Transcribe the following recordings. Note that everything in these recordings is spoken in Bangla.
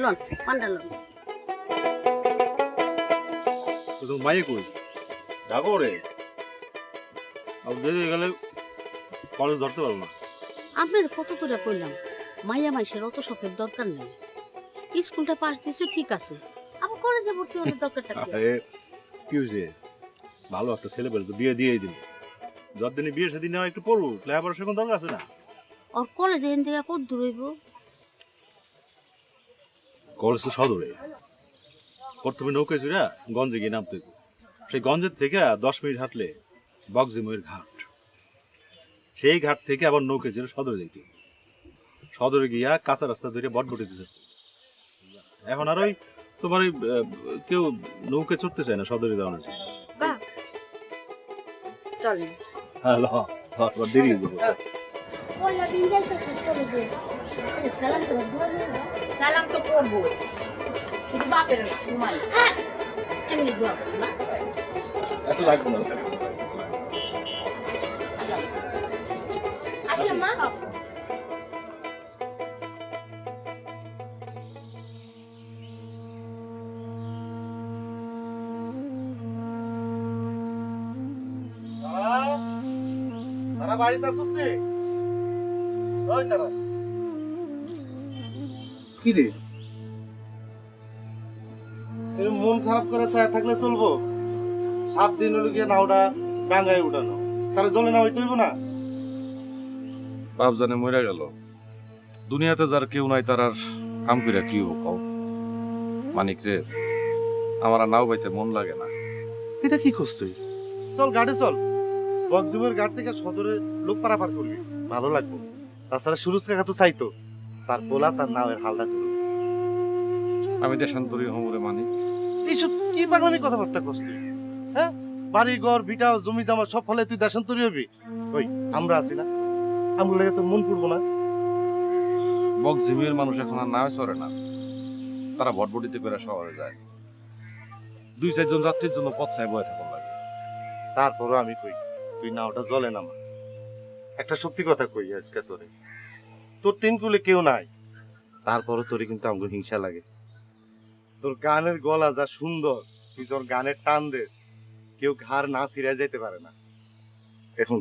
লন পান্ডা লন। তো মাইয়ে কই ডাকো রে, আর দেরি হয়ে গেলে কলেজ ধরতে পারবো না। আপনার কত করে কইলাম মাইয়া মাইসের অত শখের দরকার নেই। স্কুলটা পাস দিছে ঠিক আছে, আবার কলেজে ভর্তি হলে দরকারটা কি? আরে কি হয়েছে, ভালো একটা ছেলে পেলে তো বিয়ে দিয়েই দিল। যতদিনে বিয়ে সেদিন একটু পড়ুক, লেখাপড়া সে কোনো দরকার আছে না। ওর কলেজে এখান থেকে কত দূর হইব? কলেজ তো সদরে, প্রথমে নৌকায় চড়া গঞ্জে গিয়ে নামতে হইব। সেই গঞ্জের থেকে 10 মিনিট হাঁটলে বকজিময়ের ঘাট, সেই ঘাট থেকে আবার নৌকায় চড়ে সদরে যাইতে হইব। সদরে গিয়া কাঁচা রাস্তা ধরে বটবটি দিতে। এখন আর ওই তোমার ওই কেউ নৌকা চড়তে চায় না সদরে যাওয়ার জন্য। চলেন। হ্যাঁ দেরি হয়ে যাবে। সালাম তো করবো, শুধু বাপের না তোমার। এমনি দোয়া করবো না। এত লাগবে না। আসলে মা তারা বাড়িতে আসুস রে? ওই তারা কি রে, এরকম মন খারাপ করে ছায়া থাকলে চলবো? 7 দিন হলো গিয়ে নাওটা ডাঙ্গায় উঠানো, তাহলে জলে না হইতে হইব না? বাপ জানে মরে গেল, দুনিয়াতে যার কেউ নাই তার আর কাম কইরা কি হবো কও? মানিক রে, আমার আর নাও বাইতে মন লাগে না। এটা কি খোঁজ তুই? চল ঘাটে চল, বকজুমের ঘাট থেকে সদরের লোক পারাপার করবি, ভালো লাগবে। তাছাড়া সুরজ কাকা তো চাইতো তার পোলা তার নাওয়ের হালটা করবে। আমি দেশান্তরী হমরে মানিক। এইসব কি বাঙালি কথাবার্তা করছ তুই? হ্যাঁ, বাড়ি ঘর ভিটা জমি জামা সব ফলে তুই দেশান্তরী হবি? ওই আমরা আছি না, আমার লাগে তোর মন পড়বো না? বক জিমের মানুষ এখন আর নাও চড়ে না, তারা ভটভটিতে করে শহরে যায়। 2-4 জন যাত্রীর জন্য পথ চাই বয়ে থাকুন লাগে। তারপরও আমি কই তুই না ওটা জলে নামা। একটা সত্যি কথা কই আজকে তোরে, তোর টিনকুলে কেউ নাই, তারপরও তোরে কিন্তু আমাকে হিংসা লাগে। তোর গানের গলা যা সুন্দর, তুই তোর গানের টান দেস, কেউ ঘাড় না ফিরে যেতে পারে না। এখন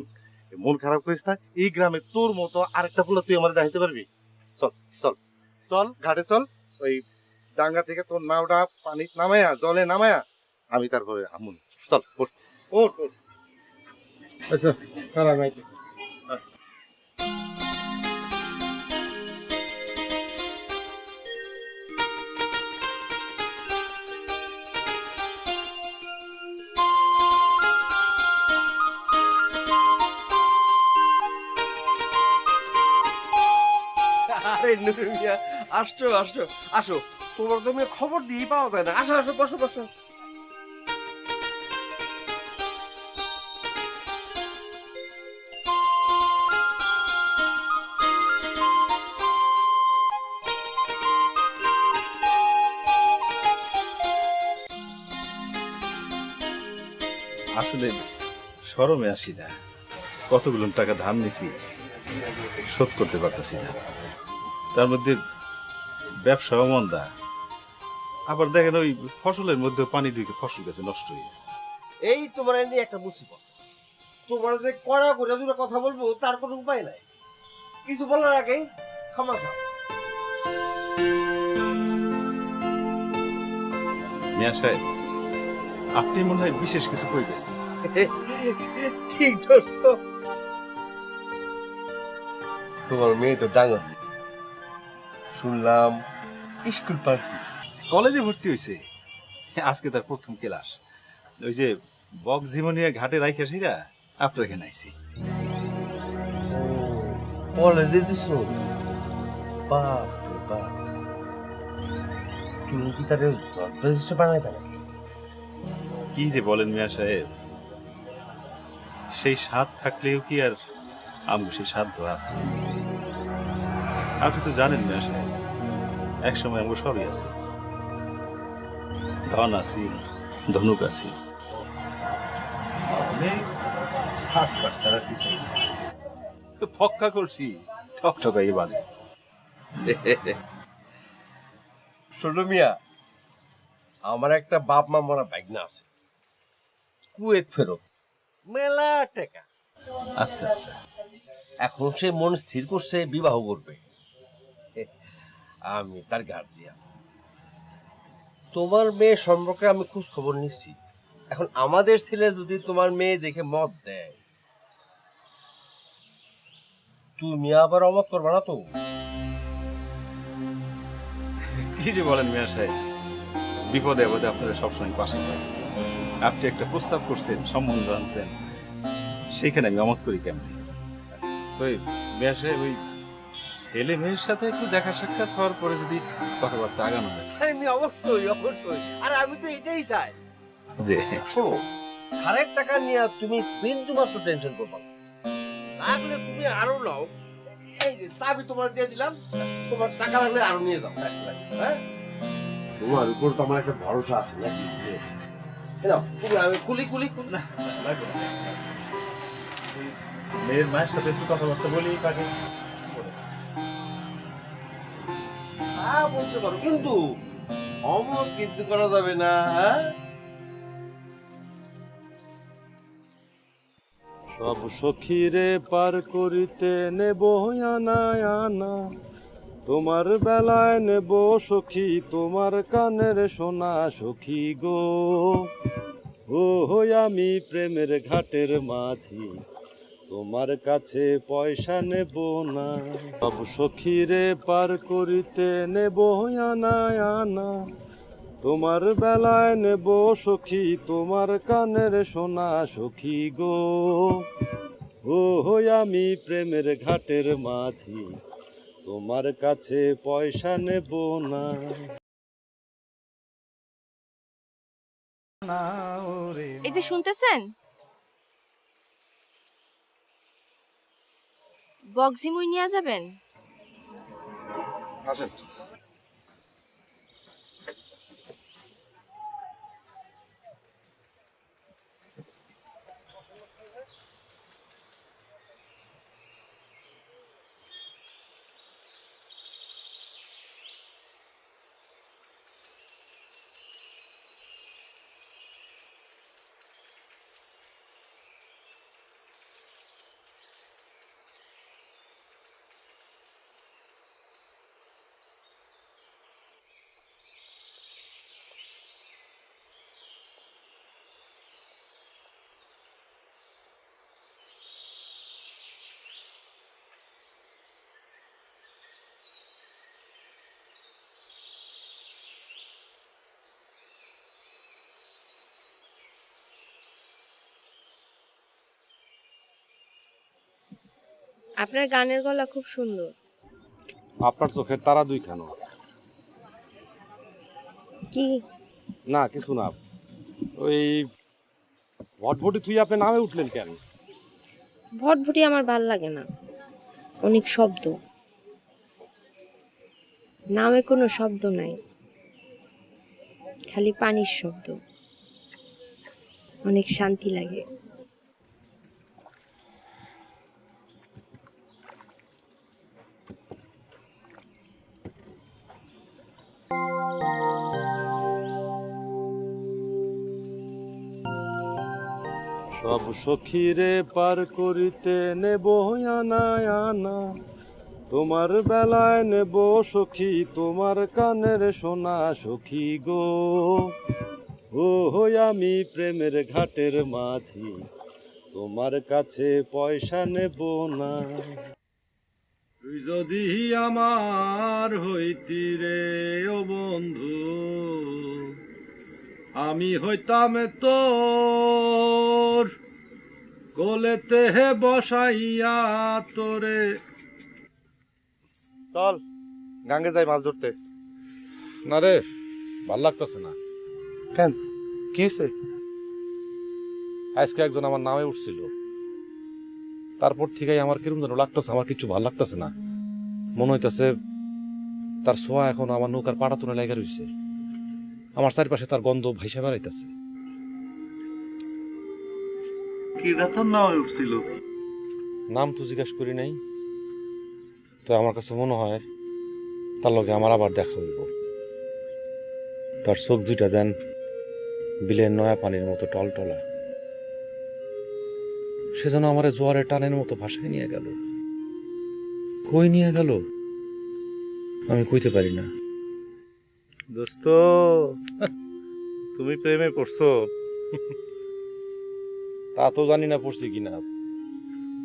মন খারাপ করিস না, এই গ্রামে তোর মতো আরেকটা ফুলা তুই আমার দেখাইতে পারবি? চল চল চল ঘাটে চল, ওই ডাঙ্গা থেকে তোর নাওটা পানি নামায়া জলে নামায়া আমি তারপরে আমুন। চল ওঠ ওঠ ওঠ। আচ্ছা খারাপ আইতেছে। আরে নুরু মিয়া, আসছো আসছো আসো, তোমার তো মেয়ে খবর দিয়েই পাওয়া যায় না। আসো আসো, বসো বসো। আসলে শরমে আসি না, কতগুলো টাকা ধার নিছি শোধ করতে পারতেছি না, তার মধ্যে ব্যবসাও মন্দা। আবার দেখেন ওই ফসলের মধ্যে পানি ঢুকে ফসল গেছে নষ্ট হয়ে। এই তোমার নিয়ে একটা মুসিবত, তোমার যে কড়া করে দুটো কথা বলবো তার কোনো উপায় নাই। কিছু বলার আগে ক্ষমা চাও। মিয়া সাহেব, আপনি মনে হয় বিশেষ কিছু কইবেন। ঠিক ধরছো, তোমার মেয়ে তো ডাঙর হয়েছে, শুনলাম স্কুল পাস দিছে, কলেজে ভর্তি হয়েছে, আজকে তার প্রথম ক্লাস। ওই যে বক জীবনিয়া ঘাটে রাইখা সেটা আপনার এখানে আইছি। কলেজে দিছো? বাপ রে বাপ, তুমি কি তাদের রেজিস্টার বানাইতে নাকি? কি যে বলেন মিয়া সাহেব, সেই স্বাদ থাকলেও কি আর আমগো সেই সাধ্য আছে? আপনি তো জানেন মিয়া সাহেব, একসময় আমগো সবই আছে, ধন আছি, ধনুক আছি, ফক্কা করছি ঠকঠকাই বাজে। শোনো মিয়া, আমার একটা বাপ মা মরা ভাগনা আছে, কুয়েত ফেরত, মেলা টাকা। আচ্ছা আচ্ছা, এখন সে মন স্থির করছে বিবাহ করবে। আমি তার গার্জিয়ান। তোমার মেয়ে সম্পর্কে আমি খোঁজ খবর নিচ্ছি। এখন আমাদের ছেলে যদি তোমার মেয়ে দেখে মত দেয়, তুমি আবার অমত করবা না তো? কি যে বলেন মিয়া সাহেব, বিপদে আপদে আপনারা সবসময় পাশে পাই। আপনি একটা প্রস্তাব করছেন, সম্বন্ধ আনছেন, সেখানে আমি অমত করি কেমন? ওই মিয়া সাহেব, ওই ছেলে মেয়ের সাথে একটু দেখা সাক্ষাৎ হওয়ার পরে যদি কথাবার্তা আগানো যায়। আমি অবশ্যই অবশ্যই, আর আমি তো এটাই চাই। যে শোনো, হারের টাকা নিয়ে তুমি বিন্দু মাত্র টেনশন করবা না। লাগলে তুমি আরো নাও, এই যে চাবি তোমার দিয়ে দিলাম, তোমার টাকা লাগলে আরো নিয়ে যাও। হ্যাঁ, তোমার উপর তো আমার একটা ভরসা আছে নাকি? যে নাও, তুমি আমি কুলি কুলি কুলি না লাগবে না। মেয়ের মায়ের সাথে একটু কথাবার্তা বলি কাকে বলতে পারো, কিন্তু অমত কিন্তু করা যাবে না। হ্যাঁ, সব সখীরে পার করিতে নেব আনা আনা, তোমার বেলায় নেব সখী তোমার কানের সোনা সখী গো। ও হই আমি প্রেমের ঘাটের মাঝি, তোমার কাছে পয়সা নেব না। সব সখীরে পার করিতে নেব আনা আনা, তোমার বেলায় নেব সখী তোমার কানের সোনা সখী গো। ও হই আমি প্রেমের ঘাটের মাঝি, তোমার কাছে পয়সা নেব না। এই যে শুনতেছেন, বক্সিমুই নিয়ে যাবেন? আসেন। আপনার গানের গলা খুব সুন্দর। আপনার চোখের তারা দুইখানো। কি? না কিছু না, ওই ভটভটি তুই আপনি নামে উঠলেন কেন? ভটভটি আমার ভাল লাগে না, অনেক শব্দ, নামে কোনো শব্দ নাই, খালি পানির শব্দ, অনেক শান্তি লাগে। সব সখীরে পার করিতে নেব আনা আনা, তোমার বেলায় নেব সখী তোমার কানের সোনা সখী গো। ও হই আমি প্রেমের ঘাটের মাঝি, তোমার কাছে পয়সা নেব না। তুই যদি আমার হইতি রে ও বন্ধু, আমি হইতাম তোর কোলেতে বসাইয়া তোরে। চল গাঙ্গে যাই মাছ ধরতে। না রে, ভাল লাগতেছে না। কেন, কি হয়েছে? আজকে একজন আমার নামে উঠছিল, তারপর থেকেই আমার কিরম যেন লাগতেছে, আমার কিছু ভাল লাগতেছে না। মনে হইতেছে তার ছোঁয়া এখন আমার নৌকার পাটা তুলে লেগে রয়েছে, আমার চারিপাশে তার গন্ধ ভাইসা বেড়াইতেছে। কিরা তোর নামে উঠছিল? নাম তো জিজ্ঞাসা করি নাই, তো আমার কাছে মনে হয় তার লগে আমার আবার দেখা হইব। তার চোখ দুইটা দেন বিলের নয়া পানির মতো টলটলা। সে যেন আমার জোয়ারের টানের মতো ভাসায় নিয়ে গেল। কই নিয়ে গেল আমি কইতে পারি না। দোস্ত, তুমি প্রেমে পড়ছো? তা তো জানি না পড়ছি কিনা,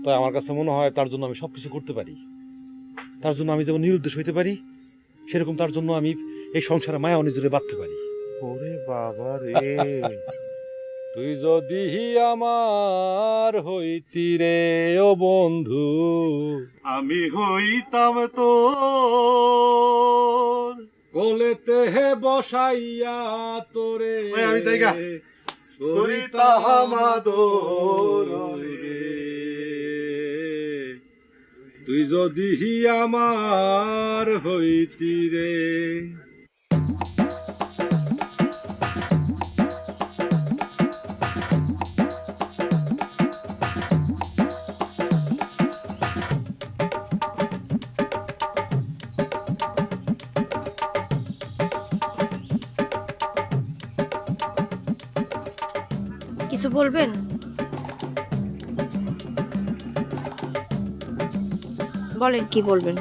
তাই আমার কাছে মনে হয় তার জন্য আমি সবকিছু করতে পারি। তার জন্য আমি যেমন নিরুদ্দেশ হইতে পারি, সেরকম তার জন্য আমি এই সংসারে মায়া নিজরে বাঁধতে পারি। ওরে বাবা রে! তুই যদি আমার হইতি রে ও বন্ধু, আমি হইতাম তো কোলেতে হে বসাইয়া তোরে ওই আমি জায়গা করিতাম আদর রে। তুই যদি আমার হইতি রে। কিছু বলবেন? বলেন কি বলবেন।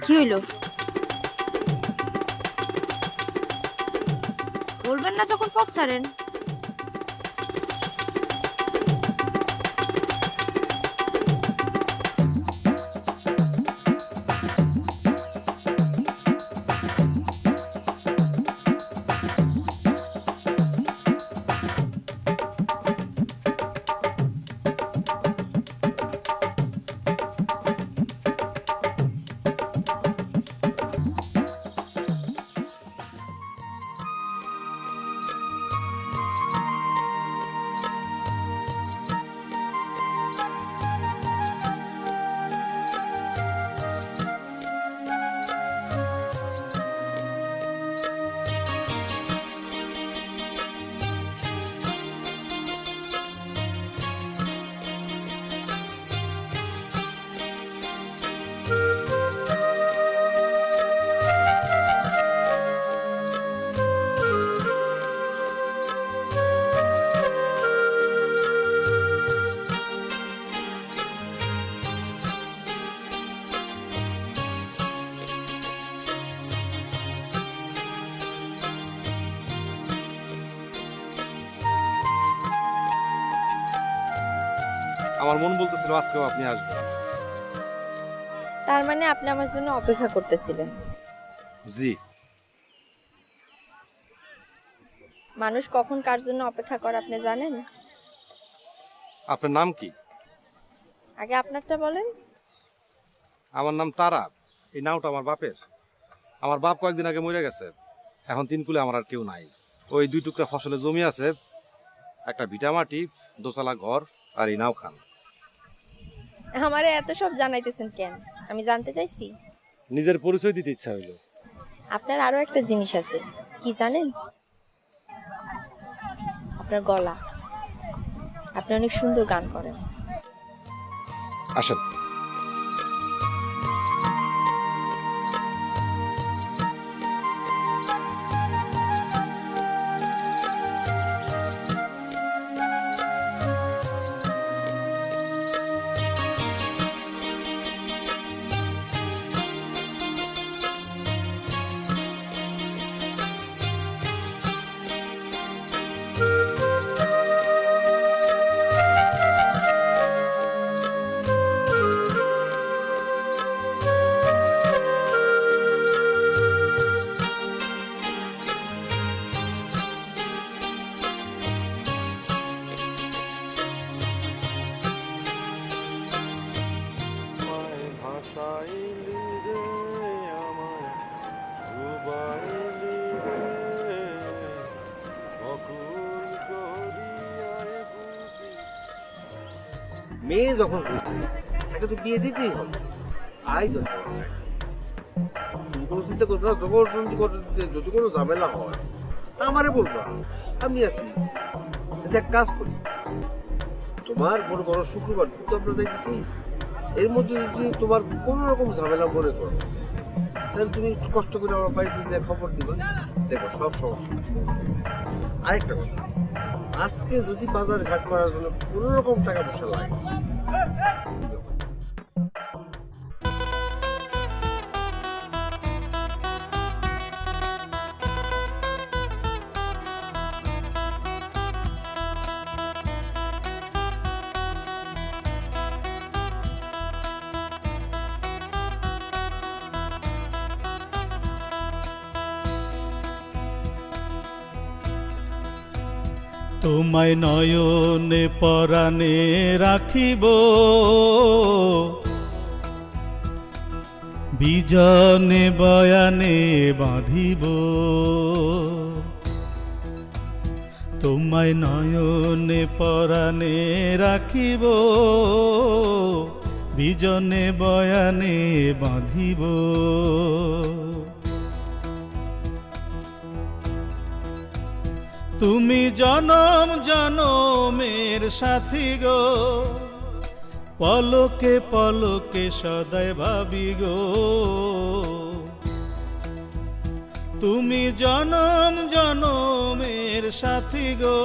কি হইল? বলবেন না যখন পথ ছাড়েন। আমার মন বলতেছিল আজকেও আপনি আসবেন। তার মানে আপনি আমার জন্য অপেক্ষা করতেছিলেন? জি। মানুষ কখন কার জন্য অপেক্ষা করে আপনি জানেন? আপনার নাম কি? আগে আপনারটা বলেন। আমার নাম তারা। এই নামটা আমার বাপের। আমার বাপ কয়েকদিন আগে মরে গেছে। এখন 3 কুলে আমার আর কেউ নাই। ওই 2 টুকরা ফসলের জমি আছে, একটা ভিটা মাটি, 2 তলা ঘর আর এই নাও খান। আমারে এত সব জানাইতেছেন কেন? আমি জানতে চাইছি। নিজের পরিচয় দিতে ইচ্ছা হইল। আপনার আরো একটা জিনিস আছে, কি জানেন? আপনার গলা। আপনি অনেক সুন্দর গান করেন। আসেন। মেয়ে যখন খুঁজছে তাকে তো বিয়ে দিতেই হবে। আইজ তুমি কোনো চিন্তা করবে না, জবরদস্তি করতে যদি কোনো ঝামেলা হয় আমারে বলবা, আমি আছি। এক কাজ করি, তোমার মনে করো শুক্রবার তো আমরা যাইতেছি, এর মধ্যে যদি তোমার কোনো রকম ঝামেলা মনে করো তাহলে তুমি একটু কষ্ট করে আমার বাড়িতে যে খবর দিবা, দেখো সব সমস্যা। আরেকটা কথা, আজকে যদি বাজার ঘাট করার জন্য কোনো রকম টাকা পয়সা লাগে, তোমায় নয়নে পরাণে রাখিব, বিজনে বয়ানে বাঁধিব। তোমায় নয়নে পরাণে রাখিব, বিজনে বয়ানে বাঁধিব। তুমি জনম জনমের সাথী গো, পলকে পলকে সদাই ভাবি গো। তুমি জনম জনমের সাথী গো,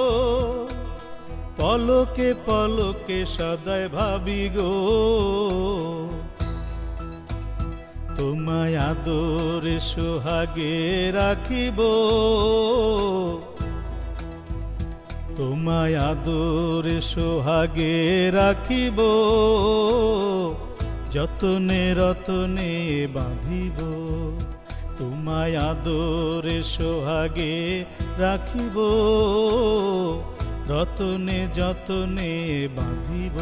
পলকে পলকে সদাই ভাবি গো। তোমায় আদরে সোহাগে রাখিব, তোমায় আদরে সোহাগে রাখিব। যতনে রতনে বাঁধিব, তোমায় আদরে সোহাগে রাখিব। রতনে যতনে বাঁধিব।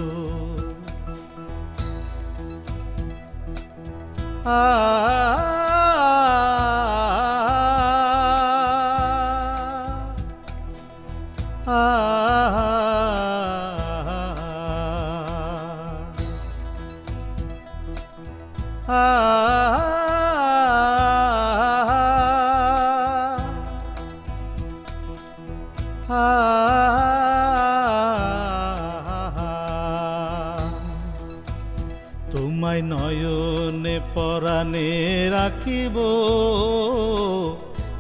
তোমায় নয়নে পরাণে রাখিব,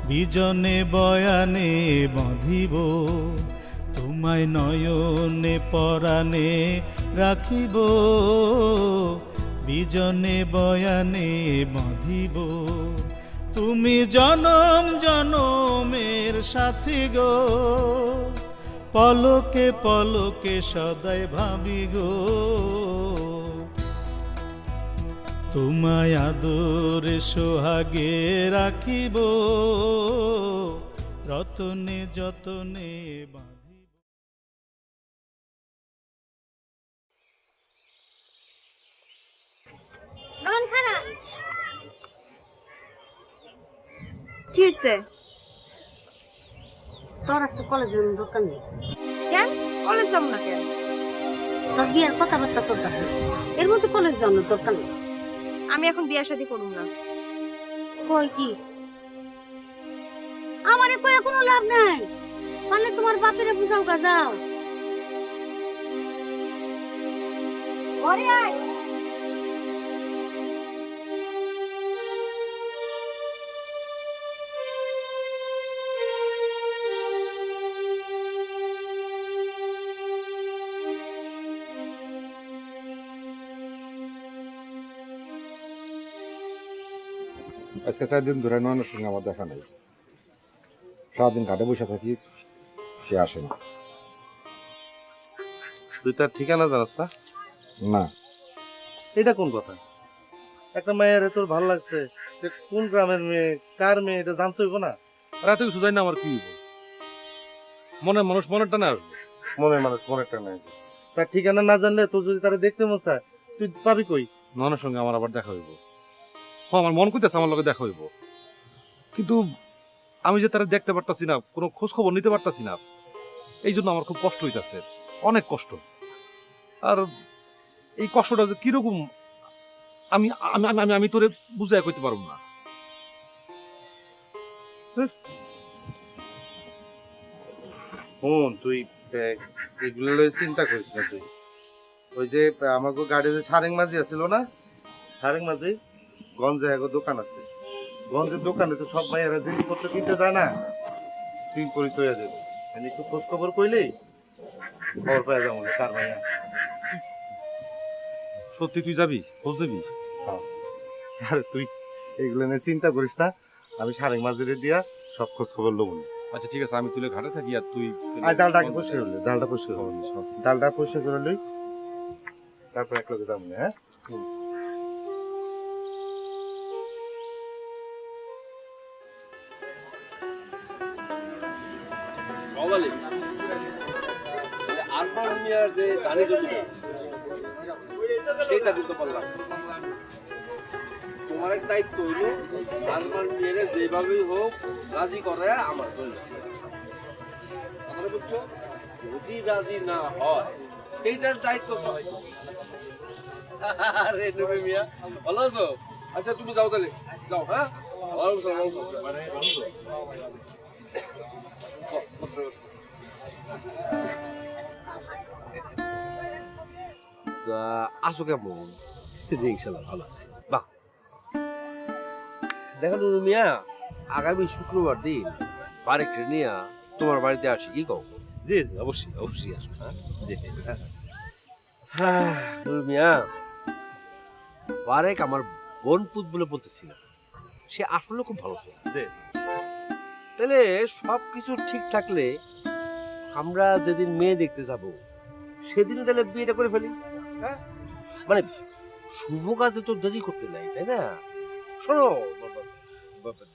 বিজনে বয়ানে বাঁধিব। তোমায় নয়নে পরাণে রাখিব, বিজনে বয়ানে বাঁধিব। তুমি জনম জনমের সাথী গো, পলকে পলকে সদাই ভাবি গো। তোমায় আদরে সোহাগে রাখিব, রতনে যতনে বাঁধিব। মন খারাপ কি হয়েছে? তোর আজকে কলেজের দরকার নেই। কেন কলেজ যাবো না কেন? তোর বিয়ের কথাবার্তা চলতেছে, এর মধ্যে কলেজ যাওয়ানোর দরকার নেই। আমি এখন বিয়ে শাদী করব না। কই কি আমারে কয়ে কোনো লাভ নাই, মানে তোমার বাপেরে বুঝাও গা, যাও। ঘরে আয়। আজকে 4 দিন ধরে নয়নের সঙ্গে আমার দেখা নেই। সারাদিন ঘাটে বসে থাকি, সে আসে না। তুই তার ঠিকানা জানাস না? না। এটা কোন কথা? একটা মেয়ের তোর ভালো লাগছে, সে কোন গ্রামের মেয়ে, কার মেয়ে, এটা জানতে হইব না? রাতে কিছু জানি না, আমার কি হইব? মনে মানুষ মনেরটা না আসবে। মনের মানুষ মনেরটা নাই। তার ঠিকানা না জানলে তোর যদি তারা দেখতে মন চায়, তুই পাবি কই? নয়নের সঙ্গে আমার আবার দেখা হইব। আমার মন কইতেছে আমার লগে দেখা হইব, কিন্তু আমি যে তারা দেখতে পারতাছি না, কোনো খোঁজ খবর নিতে পারতাছি না, এই জন্য আমার খুব কষ্ট হইতাছে, অনেক কষ্ট। আর এই কষ্টটা যে কিরকম আমি আমি আমি আমি তোরে বুঝাই কইতে পারব না। শোন, তুই এগুলো লয়ে চিন্তা করিস না। তুই ওই যে আমাকে গাড়িতে সারেং মাঝি আছিল না, সারেং মাঝি গঞ্জে এক দোকান আছে, গঞ্জের দোকানে তো সব ভাইয়েরা জিনিসপত্র কিনতে যায় না, সিম পরিচয় যাবে, একটু খোঁজ খবর কইলেই খবর পাওয়া যাবো কার ভাইয়া। সত্যি তুই যাবি, খোঁজ দিবি? আরে তুই এগুলো নিয়ে চিন্তা করিস না, আমি সারেং মাঝিরে দিয়া সব খোঁজ খবর লোব না। আচ্ছা ঠিক আছে, আমি তুলে ঘাটে থাকি আর তুই আর ডালটা আগে পরিষ্কার করলি, ডালটা পরিষ্কার করলি, ডালটা পরিষ্কার করে লই, তারপর এক লোকে যাবো না। হ্যাঁ আরমান মিয়ার যে দানি জমি সেটা কিন্তু পারলাম। তোমার এক দায়িত্ব হইল আরমান মিয়ারে যেভাবেই হোক রাজি করে আমার জন্য। আমাদের বুঝছো, যদি রাজি না হয় সেইটার দায়িত্ব তো। আরে নবী মিয়া ভালো আছো? আচ্ছা তুমি যাও তাহলে, যাও। হ্যাঁ আসো কেমন? জি ইনশাল্লাহ ভালো আছে। বাহ দেখো নুরু মিয়া, আগামী শুক্রবার দিন বারেক নিয়ে তোমার বাড়িতে আসি, কি কও? জি জি অবশ্যই অবশ্যই আসবো। জি হ্যাঁ নুরু মিয়া, বারেক আমার বোনপুত বলে বলতেছিল, সে আসলে খুব ভালো ছিল। তাহলে সবকিছু ঠিক থাকলে আমরা যেদিন মেয়ে দেখতে যাব সেদিন তাহলে বিয়েটা করে ফেলি। হ্যাঁ মানে শুভ কাজে তো দেরি করতে নাই, তাই না? শোনো,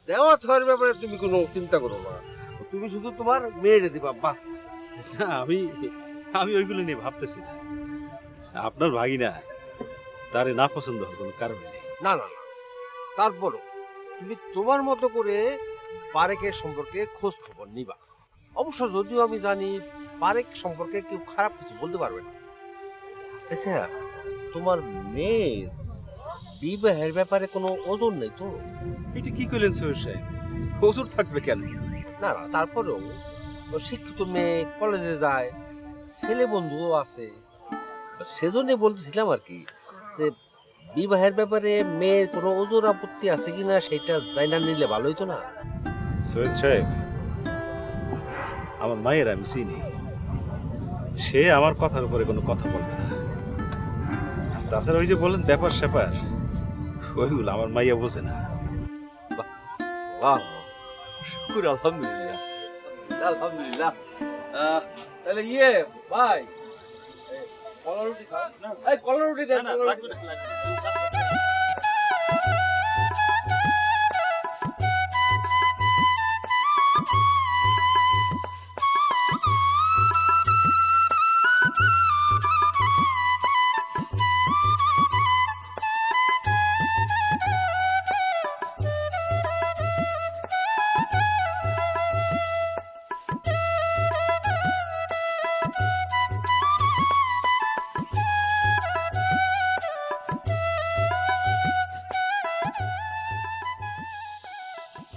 দেওয়া থাকার ব্যাপারে তুমি কোনো চিন্তা করো না, তুমি শুধু তোমার মেয়েরে দিবা বাস। না, আমি আমি ওইগুলো নিয়ে ভাবতেছি না। আপনার ভাগিনা তারে না পছন্দ হওয়ার কোনো কারণ নেই। না না না, তারপরও তুমি তোমার মতো করে বারেকের সম্পর্কে খোঁজ খবর নিবা। অবশ্য যদিও আমি জানি বারেক সম্পর্কে কেউ খারাপ কিছু বলতে পারবে না। আচ্ছা, তোমার মেয়ের বিবাহের ব্যাপারে কোনো ওজন নেই তো? এটা কি করলেন সৈয়দ সাহেব? হুজুর থাকবে কেন? না না, তারপরেও শিক্ষিত মেয়ে, কলেজে যায়, ছেলে বন্ধুও আছে, সেজন্য বলতেছিলাম আর কি, যে বিবাহের ব্যাপারে মেয়ের কোনো ওজোর আপত্তি আছে কিনা সেটা জানা নিলে ভালো হইতো না? সৈয়দ সাহেব, আমার মায়ের আমি চিনি, সে আমার কথার উপরে কোনো কথা বলবে না। তাছাড়া ওই যে বলেন ব্যাপার স্যাপার, ওইগুলো আমার মাইয়া বোঝে না। বাহ, শুকুর আলহামদুলিল্লাহ আলহামদুলিল্লাহ। তাহলে ইয়ে ভাই, কলা রুটি খাও। এই কলা রুটি দেন।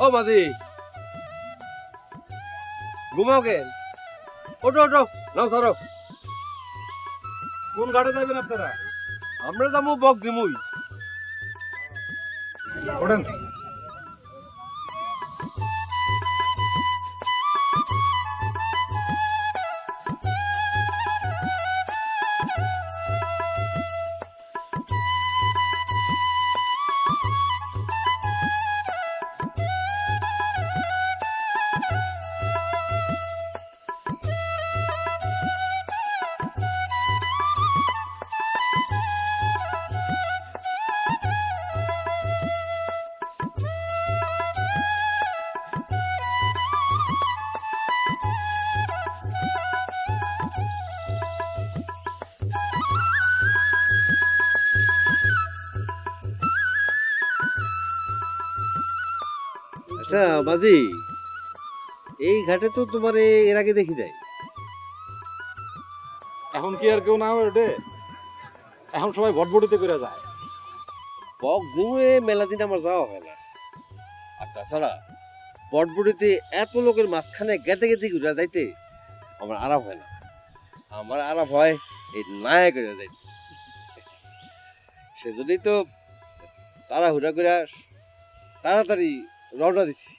ও মাঝি, ঘুমাও কেন? ওঠো ওঠো, নাও সারো। কোন ঘাটে যাবেন আপনারা? আমরা যাবো বক দিমুই। ওঠেন। আচ্ছা মাঝি, এই ঘাটে তো তোমার এর আগে দেখি নাই। এখন কি আর কেউ না ওঠে? এখন সবাই ভটভটিতে করে যায়। বক জিমুয়ে মেলা দিন আমার যাওয়া হয় না। আর তাছাড়া বটবটিতে এত লোকের মাঝখানে গেতে গেতে ঘুরে যাইতে আমার আরাম হয় না। আমার আরাম হয় এই নায়ক করে যাইতে। সেজন্যই তো তাড়াহুড়া করে তাড়াতাড়ি রওনা দিছি।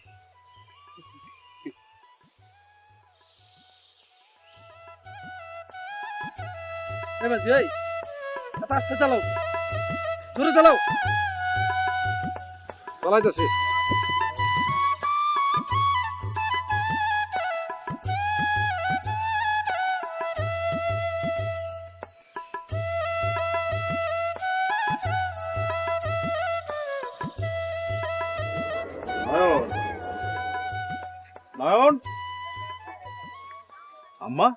আস্তে চালাও, জোরে চালাও। চালাইতেছি। নয়ন, নয়ন, আম্মা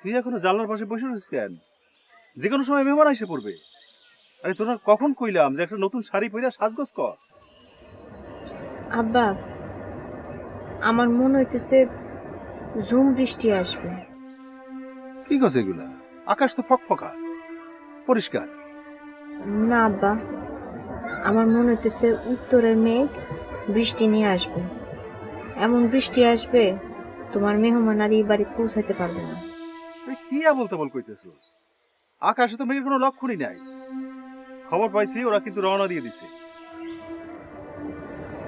তুই এখনো জানলার পাশে বসে রয়েছিস কেন? যে কোনো সময় মেহমান এসে পড়বে। আরে তোরা কখন কইলাম যে একটা নতুন শাড়ি পরে সাজগোজ কর। আব্বা, আমার মনে হইতেছে ঝুম বৃষ্টি আসবে। কি কথা এগুলা? আকাশ তো ফকফকা পরিষ্কার। না আব্বা, আমার মনে হইতেছে উত্তরের মেঘ বৃষ্টি নিয়ে আসবে। এমন বৃষ্টি আসবে তোমার মেহমান আর এই বাড়ি পৌঁছাইতে পারবে না। তুই কি আবল তাবল কইতেছিস? আকাশে তো মেঘের কোনো লক্ষণই নাই। খবর পাইছি ওরা কিন্তু রওনা দিয়ে দিছে।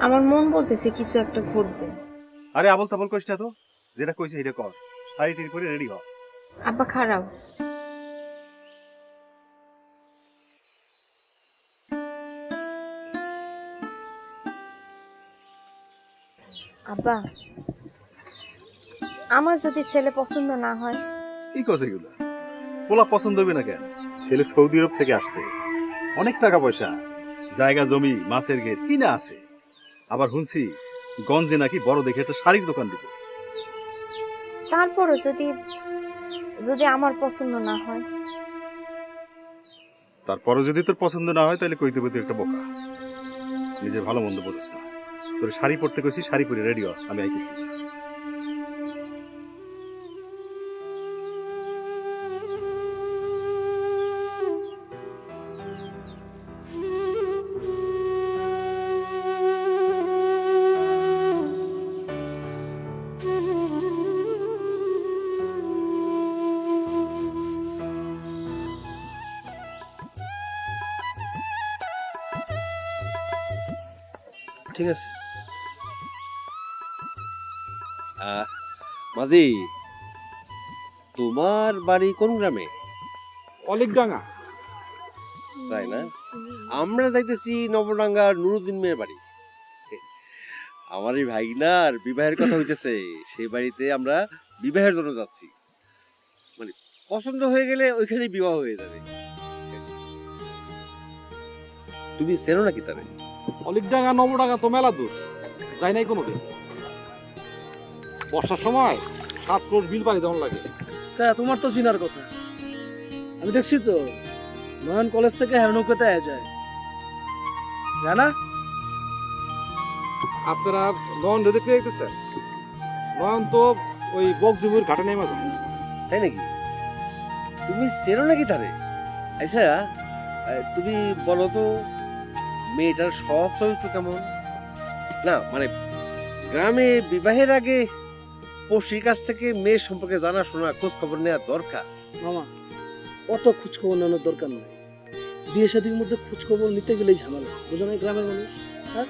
আমার মন বলতেছে কিছু একটা ঘটবে। আরে আবল তাবল কইস না তো, যেটা কইছে সেটা কর। শাড়ি টিড়ি পরে রেডি হ। আব্বা খারাপ। আব্বা, আমার যদি ছেলে পছন্দ না হয়? কি কস এগুলা? পোলা পছন্দ হবে না কেন? ছেলে সৌদি আরব থেকে আসছে, অনেক টাকা পয়সা, জায়গা জমি, মাছের ঘের কিনা আছে। আবার শুনছি গঞ্জে নাকি বড় দেখে একটা শাড়ির দোকান দিব। তারপরও যদি যদি আমার পছন্দ না হয়? তারপরে যদি তোর পছন্দ না হয় তাহলে কই দেবে তুই একটা বোকা। নিজে ভালো মন্দ বোঝিস না। তোর শাড়ি পরতে কইছি, শাড়ি পরে রেডি হ, আমি আইতেছি। ঠিক আছে মাঝি, তোমার বাড়ি কোন গ্রামে? অলিকডাঙ্গা। তাই না? আমরা যাইতেছি নবডাঙ্গার নুরুদ্দিন মেয়ের বাড়ি। আমার এই ভাইনার বিবাহের কথা হইতেছে, সেই বাড়িতে আমরা বিবাহের জন্য যাচ্ছি। মানে পছন্দ হয়ে গেলে ওইখানেই বিবাহ হয়ে যাবে। তুমি চেনো নাকি তারে? অলিকডাঙ্গা নবডাঙ্গা তো মেলা দূর, যাই নাই কোনোদিন। বর্ষার সময় 7 ক্রোশ বিল পানি দেওয়ার লাগে। তোমার তো চিনার কথা, আমি দেখছি তো নয়ন কলেজ থেকে নৌকাতে যায় জানা। আপনারা নয়ন দেখতে দেখতেছেন? নয়ন তো ওই বকজিমুর ঘাটে নেমে যায়। তাই নাকি? তুমি চেনো নাকি তারে? আচ্ছা তুমি বলো তো, মেয়েটার স্বভাব চরিত্র কেমন? না মানে গ্রামে বিবাহের আগে পড়শির কাছ থেকে মেয়ের সম্পর্কে জানা শোনা, খোঁজ খবর নেওয়া দরকার। মামা, অত খোঁজ খবর নেওয়ার দরকার নেই। বিয়ে শাদীর মধ্যে খোঁজ খবর নিতে গেলেই ঝামেলা, বুঝো না গ্রামের মানুষ। হ্যাঁ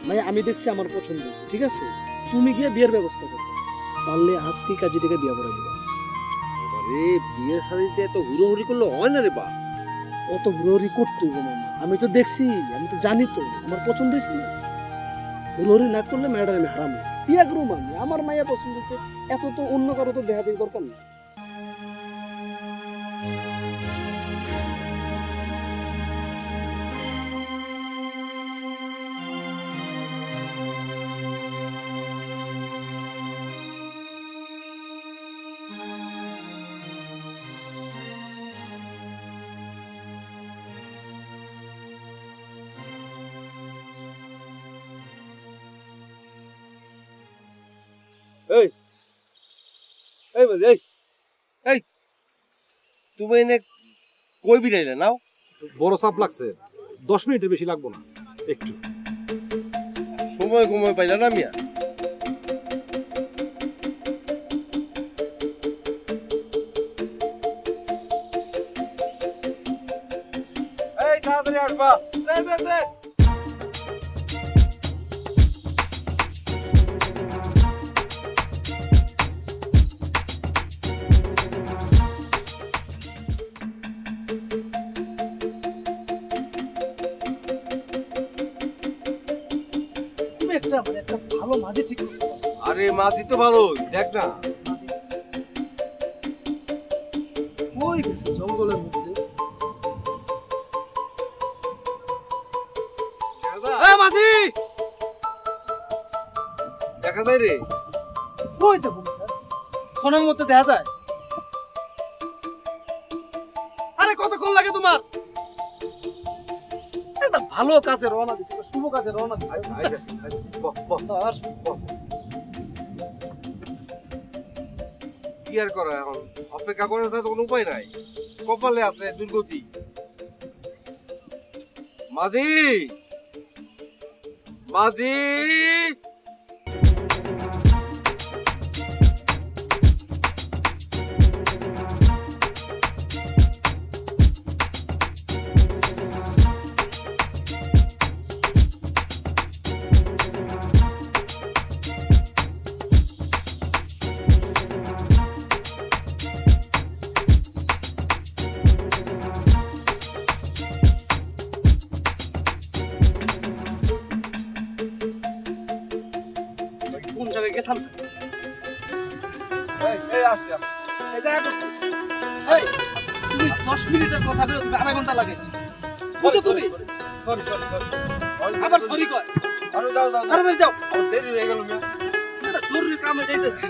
মানে আমি দেখছি আমার পছন্দ হয়েছে, ঠিক আছে, তুমি গিয়ে বিয়ের ব্যবস্থা করো, পারলে আজকে কাজীটাকে বিয়ে করে দিবা। আরে বিয়ের শাদীতে এত হুড়োহুড়ি করলে হয় না রে বা। অত হুড়োহুড়ি করতে হইব মামা, আমি তো দেখছি, আমি তো জানি তো আমার পছন্দ হয়েছে না। হুড়োহুড়ি না করলে মেয়েটার আমি হারাম বিয়ে করবো। আমি আমার মায়া পছন্দ হয়েছে, এত তো অন্য কারো তো দেখা দেখি দরকার নেই। এই এই মাঝি, এই এই তুমি এনে কই বিরাইলে নাও? বড় চাপ লাগছে, 10 মিনিটের বেশি লাগবো না, একটু সময় কময় পাইলা না মিয়া? এই তাড়াতাড়ি আসবা। একটা মানে একটা ভালো মাঝে ঠিক করতে হবে। আরে মাঝি তো ভালো, দেখ না। কই গেছে জঙ্গলের মধ্যে? মাঝি দেখা যায় রে। কই তো সোনার মধ্যে দেখা যায়। আরে কতক্ষণ লাগে তোমার? একটা ভালো কাজে রওনা দিছে, একটা শুভ কাজে রওনা দিছে। কি আর করা এখন, অপেক্ষা করে তো কোনো উপায় নাই, কপালে আছে দুর্গতি। মাঝি মাঝি কোন জায়গায় গিয়ে থামছে? এই আসতে এই দেখা করছি। এই, তুমি 10 মিনিটের কথা বলে তুমি আধা ঘন্টা লাগে। বুঝো তুমি? সরি সরি সরি, আবার সরি কয়। আরে যাও যাও, আরে যাও। আমার দেরি হয়ে গেল। এটা জরুরি কামে যাইতেছি।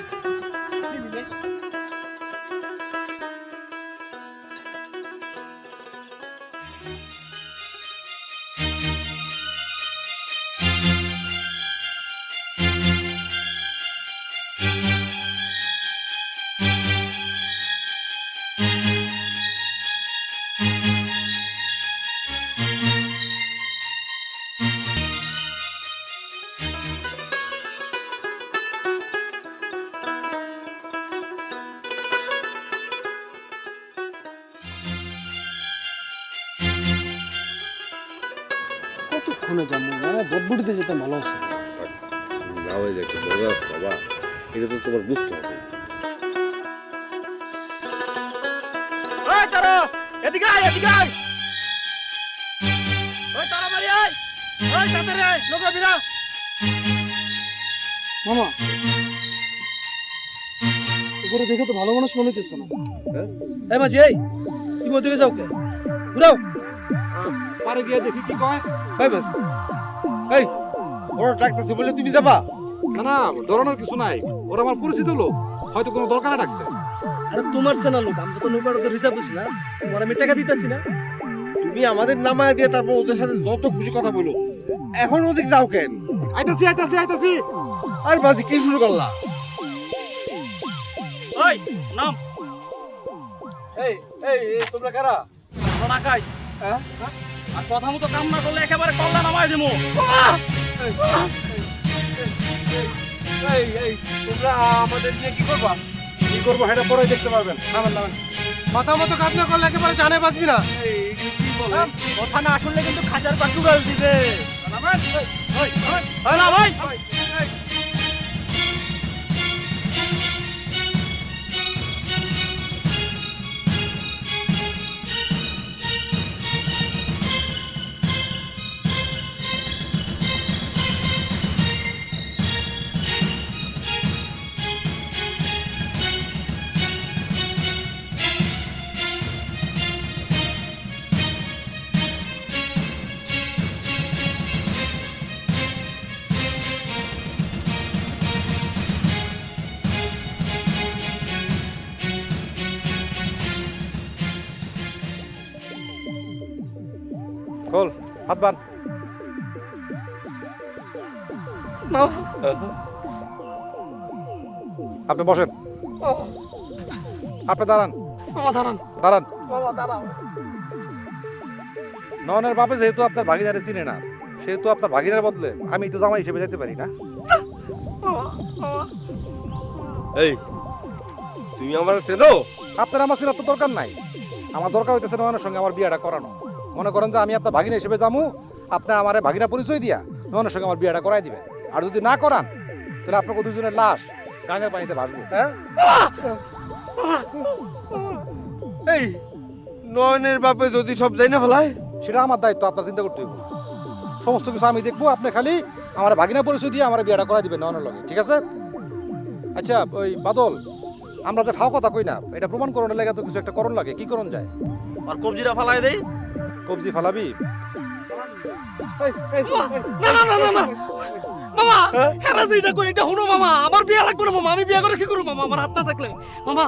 কতক্ষণে যাবো? মানে বটবুটিতে যেতে ভালো আছে। না হয়ে যায়, মজা আছে বাবা, এটা তো তোমার বুঝতে হবে। ওই তারা এদিকে আয়, এদিকে আয়। ওই তারা মারি আয়। ওই তাড়াতাড়ি আয়, লোক বিরা। মামা, উপরে দেখে তো ভালো মানুষ মনে হইতেছে না। এই মাঝি, এই তুমি ওদিকে যাও কে? ঘুরাও। পারে গিয়ে দেখি কি কয়। এই বাস, এই ওরা ডাকতেছে বলে তুমি যাবা? না না, ধরনের কিছু নাই, ওরা আমার পরিচিত লোক, হয়তো কোনো দরকারে ডাকছে। আরে তোমার সেনা লোক, আমরা তো নৌকার তো রিজার্ভ দিছি না, তোমার আমি টাকা দিতেছি না। তুমি আমাদের নামায় দিয়ে তারপর ওদের সাথে যত খুশি কথা বলো। এখন ওদিক যাও কেন? আইতাছি আইতাছি আইতাছি। আর বাজি কি শুরু করলা? ওই নাম। এই এই তোমরা কারা? সোনা খাই। হ্যাঁ? আর কথা মতো কাম না করলে একেবারে কল্লা নামাই দেবো। এই এই তোমরা আমাদের দিয়ে কি করবা? কি করবো সেটা পরে দেখতে পারবেন। নামেন নামেন। মাথা মতো কাজ না করলে একেবারে জানে বাঁচবি না। কথা না শুনলে কিন্তু খাজার পাট্টু গাল দিবে। নামেন। ওই ওই না ভাই। খোল, হাত বান। আপনি বসেন, আপনি দাঁড়ান। দাঁড়ান। নয়নের বাপে যেহেতু আপনার ভাগিনারে চিনে না, সেহেতু আপনার ভাগিনার বদলে আমি তো জামাই হিসেবে যেতে পারি না। এই তুমি আমার চেনো? আপনার আমার চেনার তো দরকার নাই, আমার দরকার হইতেছে নয়নের সঙ্গে আমার বিয়েটা করানো। মনে করেন যে আমি আপনার ভাগিনা হিসেবে যাবো, আপনি আমার ভাগিনা পরিচয় দিয়া নয়নের সঙ্গে আমার বিয়েটা করাই দিবেন। আর যদি না করান তাহলে আপনাকে দুজনের লাশ গাঙের পানিতে ভাসবো। এই নয়নের বাপে যদি সব যাই না ফেলায়? সেটা আমার দায়িত্ব, আপনার চিন্তা করতে হইব। সমস্ত কিছু আমি দেখবো, আপনি খালি আমার ভাগিনা পরিচয় দিয়ে আমার বিয়েটা করাই দিবেন নয়নের লগে, ঠিক আছে? আচ্ছা ওই বাদল, আমরা যে ফাও কথা কই না, এটা প্রমাণ করানোর লাগে তো কিছু একটা করণ লাগে, কি করণ যায়? আর কবজিটা ফালাই দেই। কবজি ফালাবি? না না না না না মামা, হেরা যেটা কই এটা শুনো মামা, আমার বিয়ে লাগবে না মামা, আমি বিয়ে করে কি করব মামা, আমার হাত না থাকলে মামা।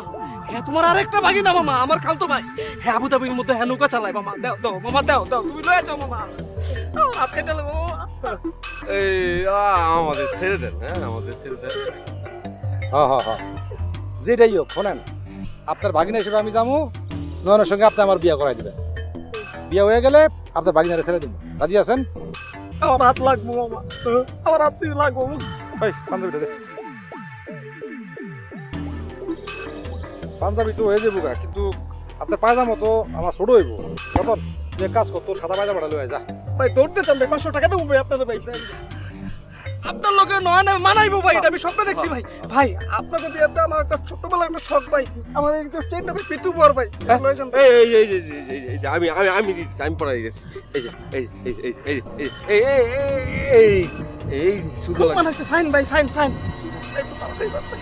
হ্যাঁ তোমার আরেকটা ভাগি না মামা, আমার খালতো ভাই, হ্যাঁ আবুধাবির মধ্যে হ্যাঁ নৌকা চালায় মামা, দাও দাও মামা, দাও দাও, তুমি লয়ে যাও মামা, আমার হাত কেটে নেবো মামা। এই আমাদের ছেড়ে দেন, হ্যাঁ আমাদের ছেড়ে দেন। হ্যাঁ হ্যাঁ হ্যাঁ, যেটাই হোক শোনেন, আপনার ভাগিনা হিসেবে আমি যাবো, নয়নের সঙ্গে আপনি আমার বিয়ে করাই দিবেন। বিয়ে হয়ে গেলে আপনার ভাগিনারে ছেড়ে দিব, রাজি আছেন? আমার হাত লাগবো মামা, আমার হাত দিয়ে লাগবো। ওই পাঞ্জাবিটা দে। পাঞ্জাবি তো হয়ে যাবো গা, কিন্তু আপনার পায়জামা তো আমার ছোট হইব। তখন যে কাজ করতো সাদা পায়জামাটা লয়ে যা। ভাই ধরতে চান ভাই, 500 টাকা দেবো ভাই আপনাদের ভাই, আপনার লোকে নয় না মানাইবো ভাই, এটা আমি স্বপ্ন দেখছি ভাই। ভাই আপনাদের বিয়েতে আমার একটা ছোটবেলার একটা শখ ভাই, আমার এই যে চেনটা ভাই পিটু পর ভাই, লয়ে যান ভাই। এই এই এই এই এই যে আমি আমি আমি দিচ্ছি, আমি পড়াই গেছি। এই যে এই এই এই এই এই এই এই এই শুধু মানাইছে, ফাইন ভাই, ফাইন ফাইন।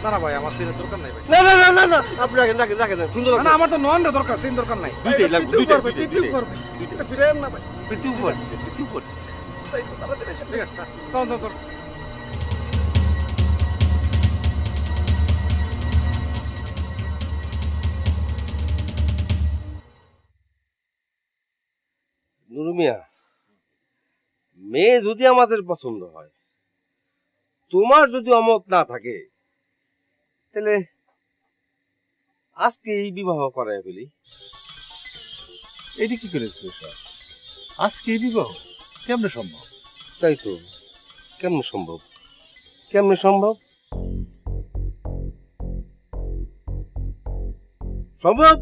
না না ভাই, আমার চেনের দরকার নাই ভাই। না না না না না, আপনি রাখেন রাখেন রাখেন, সুন্দর না না, আমার তো নয়নের দরকার, চেন দরকার নাই। দুইটাই লাগবে, পিটু দুইটাই পর ভাই, পিটু পর ভাই, এটা ফিরেন না ভাই। পিটু পড়ছে, পিটু পড়ছে। ভাই, তাড়াতাড়ি এসে ঠিক আছে, চল চল চল। নুরু মিয়া, মেয়ে যদি আমাদের পছন্দ হয়, তোমার যদি অমত না থাকে, তাহলে আজকে এই বিবাহ করাই ফেলি। এটি কি করেছিল স্যার? আজকে এই বিবাহ কেমনে সম্ভব? তাই তো, কেমনে সম্ভব? কেমনে সম্ভব? সম্ভব,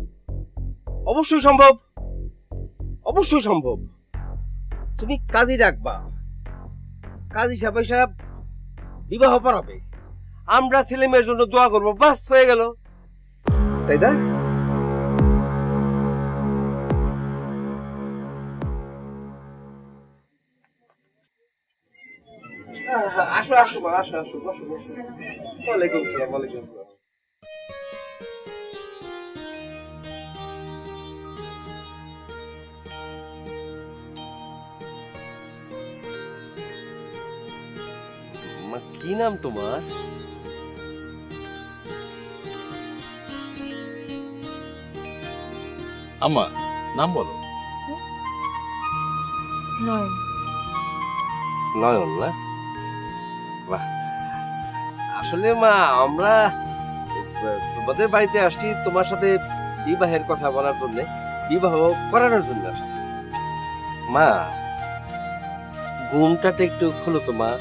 অবশ্যই সম্ভব, অবশ্যই সম্ভব। তুমি কাজী রাখবা, কাজী সাহেব বিবাহ পড়াবে, আমরা ছেলে মেয়ের জন্য দোয়া করবো, বাস হয়ে গেল, তাই না? আসো আসো মা, আসো আসো, বসো বসো। ওয়ালাইকুম সালাম, ওয়ালাইকুম সালাম। মা, কি নাম তোমার? আম্মা নাম বলো। নয়ন। নয়ন না? বাহ, আসলে মা আমরা তোমাদের বাড়িতে আসছি তোমার সাথে বিবাহের কথা বলার জন্য, বিবাহ করানোর জন্য আসছি। মা, ঘুমটাটা একটু খোলো তো মা।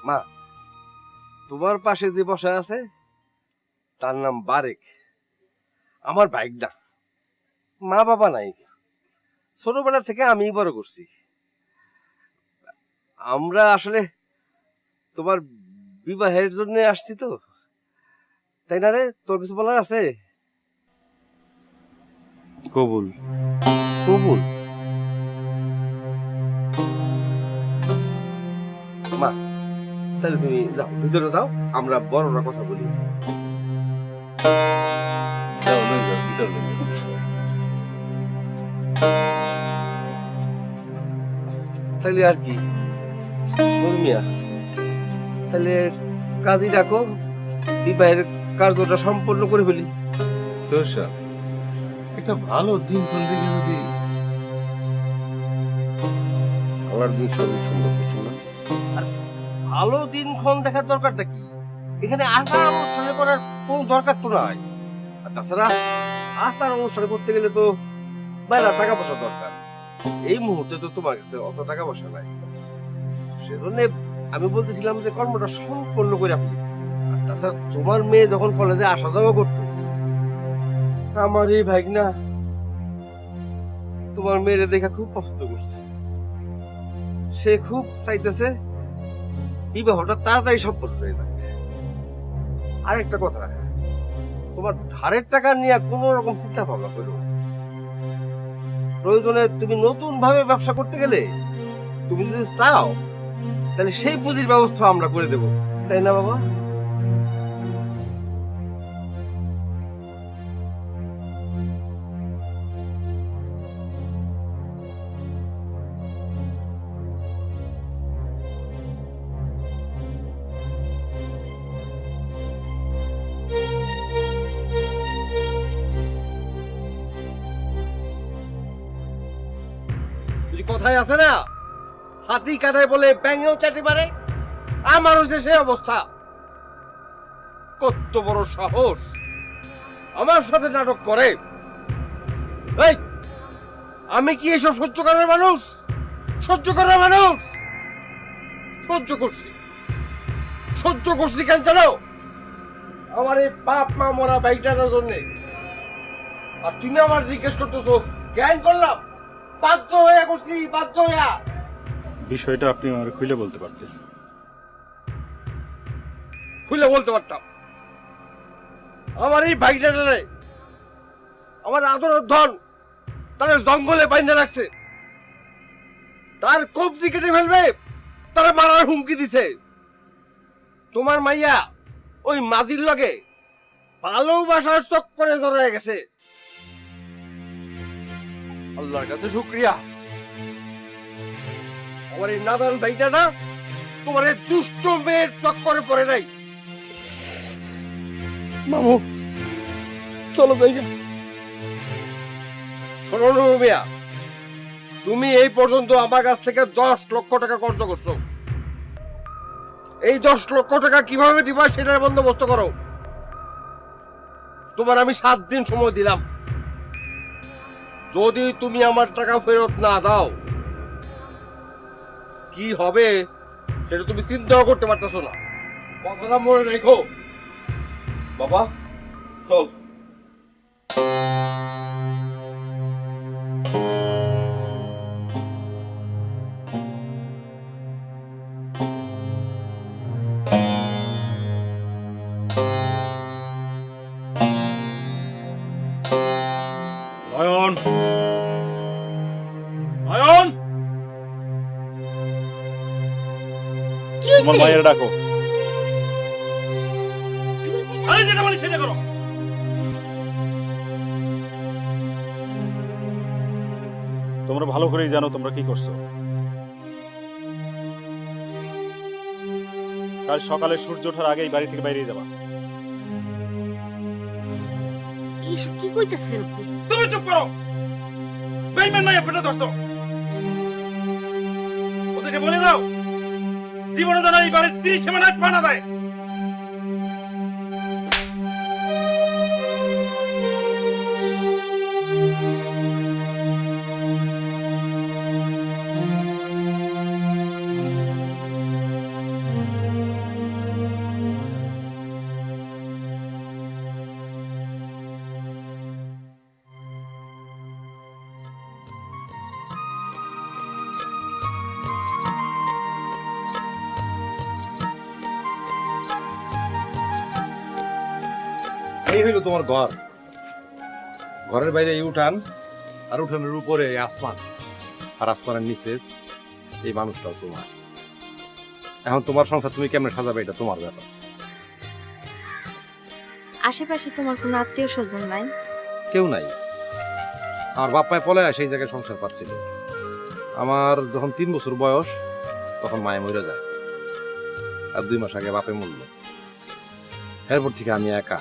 মা, তোমার পাশে যে বসা আছে তার নাম বারেক, আমার বাইক না। মা বাবা নাই, ছোটবেলা থেকে আমি বড় করছি। আমরা আসলে তোমার বিবাহের জন্য আসছি তো, তাই না রে? তোর কিছু বলার আছে? কবুল কবুল। মা, তাহলে তুমি যাও, ভিতরে যাও, আমরা বড়রা কথা বলি। যাও, লয়ে যাও, ভিতরে লয়ে যাও। তাহলে আর কি মিয়া, তাহলে কাজী ডাকো, বিবাহের কার্যটা সম্পন্ন করে ফেলি। সরষা, একটা ভালো দিন কোন দিকে যদি আমার দিন সবই সুন্দর কিছু না। আর ভালো দিনক্ষণ দেখার দরকারটা কি? এখানে আচার অনুষ্ঠানে করার কোনো দরকার তো নাই। আর তাছাড়া আচার অনুষ্ঠান করতে গেলে তো বাইরে টাকা পয়সা দরকার। এই মুহূর্তে তো তোমার কাছে অত টাকা পয়সা নাই, সেজন্য আমি বলতেছিলাম যে কর্মটা সম্পন্ন করে আপনি। আর তাছাড়া তোমার মেয়ে যখন কলেজে আসা যাওয়া করতো, আমার এই ভাগনা তোমার মেয়েরে দেখা খুব পছন্দ করছে। সে খুব চাইতেছে বিবাহটা তাড়াতাড়ি সম্পন্ন হয়ে যায়। আরেকটা কথা, তোমার ধারের টাকা নিয়ে কোনো রকম চিন্তা ভাবনা করো না। প্রয়োজনে তুমি নতুন ভাবে ব্যবসা করতে গেলে তুমি যদি চাও তাহলে সেই পুঁজির ব্যবস্থা আমরা করে দেব, তাই না বাবা? কথায় আছে না, হাতি কাদায় বলে ব্যাঙেও চাটি মারে, আমার হচ্ছে সেই অবস্থা। কত বড় সাহস আমার সাথে নাটক করে! এই, আমি কি এসব সহ্য করার মানুষ? সহ্য করার মানুষ? সহ্য করছি কেন জানো? আমার এই বাপ মা মরা বাইটার জন্য। আর তুমি আমার জিজ্ঞেস করতেছো জ্ঞান করলাম? বাধ্য হইয়া করছি, বাধ্য হইয়া। বিষয়টা আপনি আমার খুলে বলতে পারতেন। খুলে বলতে পারতাম। আমার এই ভাইটারে, আমার আদরের ধন, তারা জঙ্গলে বাইন্ধে রাখছে। তার কবজি কেটে ফেলবে, তারা মারার হুমকি দিছে। তোমার মাইয়া ওই মাঝির লগে ভালোবাসার চক্করে ধরে গেছে। আল্লাহর কাছে শুকরিয়া, আমার এই নাদান ভাইটাটা তোমার এই দুষ্ট মেয়ের চক্করে পড়ে নাই। মামু চলো জায়গা। শোনো মিয়া, তুমি এই পর্যন্ত আমার কাছ থেকে 10 লক্ষ টাকা কর্জ করছো। এই 10 লক্ষ টাকা কিভাবে দিবা সেটার বন্দোবস্ত করো। তোমার আমি 7 দিন সময় দিলাম। যদি তুমি আমার টাকা ফেরত না দাও, কি হবে সেটা তুমি চিন্তাও করতে পারতেছো না। কথাটা মনে রেখো বাবা। চল। নয়ন, নয়ন, কি তোমার হইছে? মায়ের ডাকো। আরে যেটা বলি সেটা করো। তোমরা ভালো করেই জানো তোমরা কি করছো। কাল সকালে সূর্য ওঠার আগেই বাড়ি থেকে বাইরে যাবা। এইসব কি কইতাছেন আপনি? তুমি চুপ করো। বেইমান মাইয়া পেটে ধরছো। ওদেরকে বলে দাও জীবনে যেন এই বাড়ির 30 সীমানায় পা না দেয়। এই হইল তোমার ঘর। ঘরের বাইরে এই উঠান, আর উঠানের উপরে এই আসমান, আর আসমানের নিচে এই মানুষটাও তোমার। এখন তোমার সংসার তুমি কেমনে সাজাবে এটা তোমার ব্যাপার। আশেপাশে তোমার কোনো আত্মীয় স্বজন নাই? কেউ নাই। আমার বাপ মায় পলায় সেই জায়গায় সংসার পাচ্ছিল। আমার যখন 3 বছর বয়স তখন মায়ে মরে যায়, আর 2 মাস আগে বাপে মরল। এরপর থেকে আমি একা।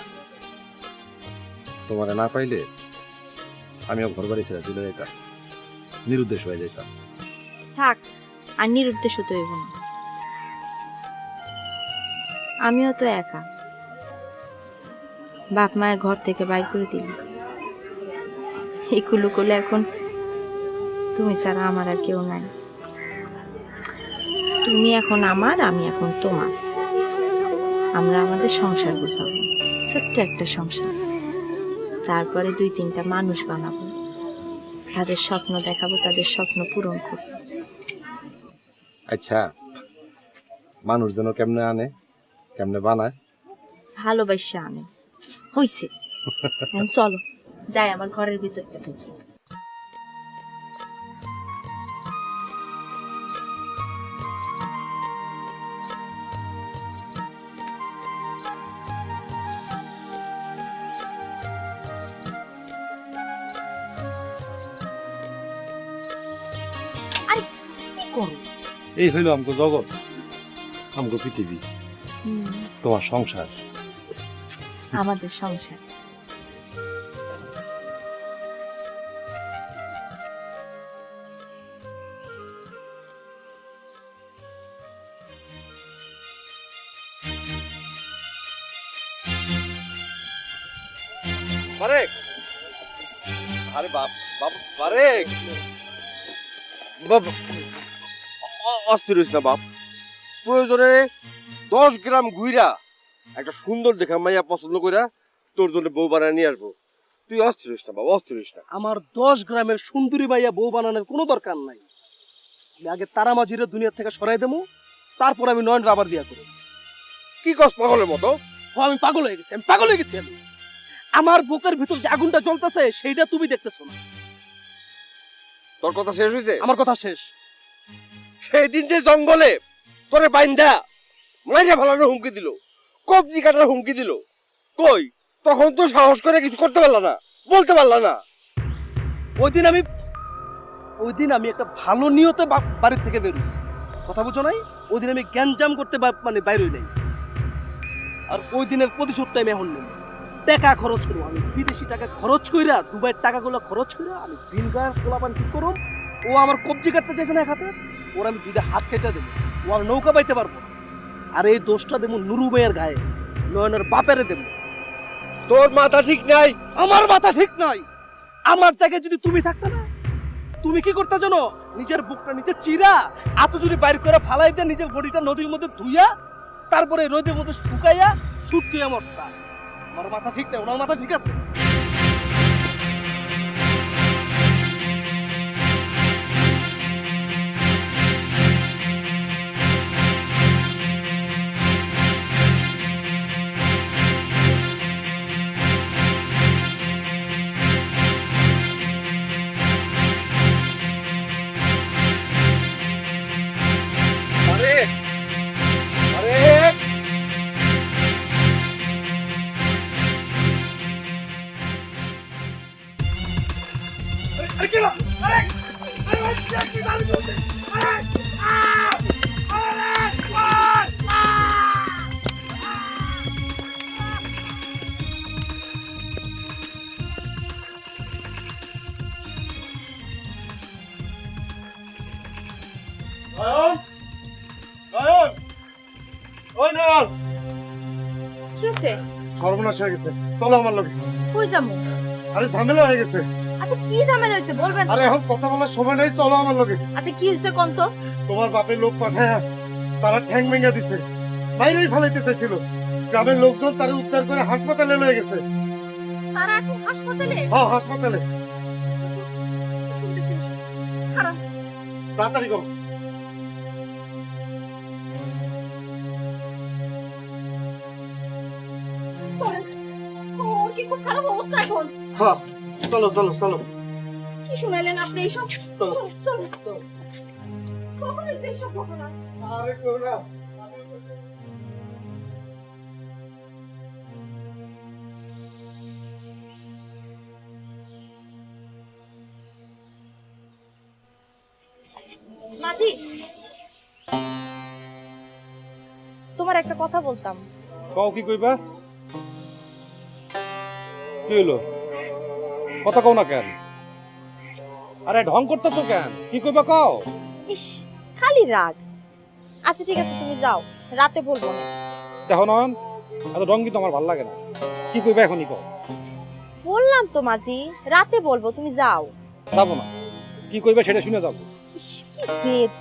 তোমারে না পাইলে আমিও ঘর বাড়ি ছেড়ে চলে যেতাম, নিরুদ্দেশ হয়ে যেতাম। থাক, আর নিরুদ্দেশ হতে হইব না। আমিও তো একা। বাপ মায়ের ঘর থেকে বাইর করে দিল। এই কুলু কুলে এখন তুমি ছাড়া আমার আর কেউ নাই। তুমি এখন আমার, আমি এখন তোমার। আমরা আমাদের সংসার গোছাবো, ছোট্ট একটা সংসার। তারপরে 2-3টা মানুষ বানাবো, তাদের স্বপ্ন দেখাবো, তাদের স্বপ্ন পূরণ করবো। আচ্ছা মানুষ যেন কেমনে আনে কেমনে বানায় ভালোবাসা আনে হইছে এখন চলো যাই আমার ঘরের ভিতরটা থেকে কি করো এই হইল আমগো জগৎ আমগো পৃথিবী তোমার সংসার আমাদের সংসার বারেক আরে বাপ বাপ বারেক বাপ অস্থির হইস না বাপ প্রয়োজনে 10 গ্রাম গুইরা একটা সুন্দর দেখা মাইয়া পছন্দ কইরা তোর জন্য বউ বানায় নিয়ে আসবো তুই অস্থির হইস না বাবা অস্থির হইস না আমার 10 গ্রামের সুন্দরী মাইয়া বউ বানানোর কোনো দরকার নাই। আমি আগে তারা মাঝিরে দুনিয়া থেকে সরাই দেবো, তারপর আমি নয়ন বাবার বিয়া করব। কি কস পাগলের মতো? আমি পাগল হয়ে গেছি, আমি পাগল হয়ে গেছি। আমি আমার বুকের ভিতর যে আগুনটা জ্বলতেছে সেইটা তুমি দেখতেছো না। তোর কথা শেষ হইছে? আমার কথা শেষ। সেই দিন যে জঙ্গলে তোরে বাইন্দা মাইরা ফেলানোর হুমকি দিল, কবজি কাটার হুমকি দিল, কই তখন তো সাহস করে কিছু করতে পারলা না, বলতে পারলা না। ওই দিন আমি একটা ভালো নিয়তে বাড়ির থেকে বেরোছি, কথা বুঝো নাই? ওই দিন আমি গ্যাঞ্জাম করতে মানে বাইরে নাই। আর ওই দিনের প্রতিশোধটা আমি এখন নেব। টাকা খরচ করবো, আমি বিদেশি টাকা খরচ কইরা, দুবাইয়ের টাকাগুলো খরচ কইরা আমি বিনগার পোলাপান ঠিক করব। ও আমার কবজি কাটতে চাইছে না এক হাতে, ওর আমি 2টা হাত কেটে দেবো, ও আর নৌকা পাইতে পারবো। আর এই দোষটা দেবো নুরু মেয়ের গায়ে, নয়নের বাপেরে দেবো। তোর মাথা ঠিক নাই। আমার মাথা ঠিক নাই। আমার জায়গায় যদি তুমি থাকতে না, তুমি কি করতে জানো? নিজের বুকটা নিচে চিরা আতো যদি বাইর করে ফালাই দিয়ে নিজের বডিটা নদীর মধ্যে ধুইয়া তারপরে রোদের মধ্যে শুকাইয়া শুকিয়ে মরতা। আমার মাথা ঠিক নাই, ওনার মাথা ঠিক আছে। নয়ন, নয়ন, ওই নয়ন, কি আছে? সর্বনাশ হয়ে গেছে, চলো আমার লগে। কই যামু? আরে ঝামেলা হয়ে গেছে। আচ্ছা কি ঝামেলা হইছে বলবেন? আরে এখন কথা বলার সময় নেই, চলো আমার লগে। আচ্ছা কি হইছে কোন তো? তোমার বাপের লোক পাঠায় তারা ঠ্যাং ভেঙে দিছে, বাইরেই ফেলাইতে চাইছিল। গ্রামের লোকজন তারা উদ্ধার করে হাসপাতালে লয়ে গেছে। তারা এখন হাসপাতালে? হ্যাঁ হাসপাতালে। খারাপ। তাড়াতাড়ি করো। ওর কি খুব খারাপ অবস্থা এখন? হ্যাঁ চলো চলো চলো। কি শুনাইলেন আপনি এইসব? চলো। চলো চলো। কখন হইছে এইসব ঘটনা? আরে করোনা। মাঝি, তোমার একটা কথা বলতাম। কও কি কইবা? কি হইলো? কথা কও না কেন? আরে ঢং করতেছো কেন? কি কইবা কও? ইস খালি রাগ। আচ্ছা ঠিক আছে তুমি যাও, রাতে বলবো না। দেখো নয়ন, এত ঢং কিন্তু আমার ভালো লাগে না। কি কইবা এখনই কও। বললাম তো মাঝি, রাতে বলবো, তুমি যাও। যাবো না, কি কইবা সেটা শুনে যাবো। ইস কি জেদ।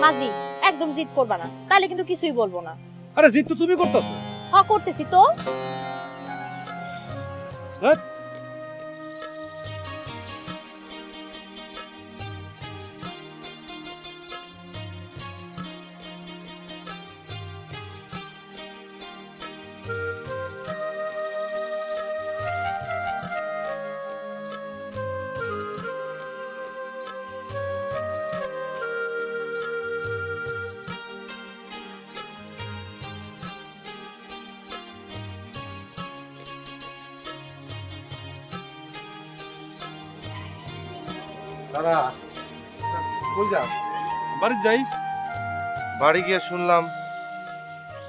মাঝি একদম জিদ করবা না, তাহলে কিন্তু কিছুই বলবো না। আরে জিদ তো তুমি করতেছো। হ্যাঁ করতেছি তো। হ্যাঁ দাদা কই যাও? বাড়ি যাই। বাড়ি গিয়ে শুনলাম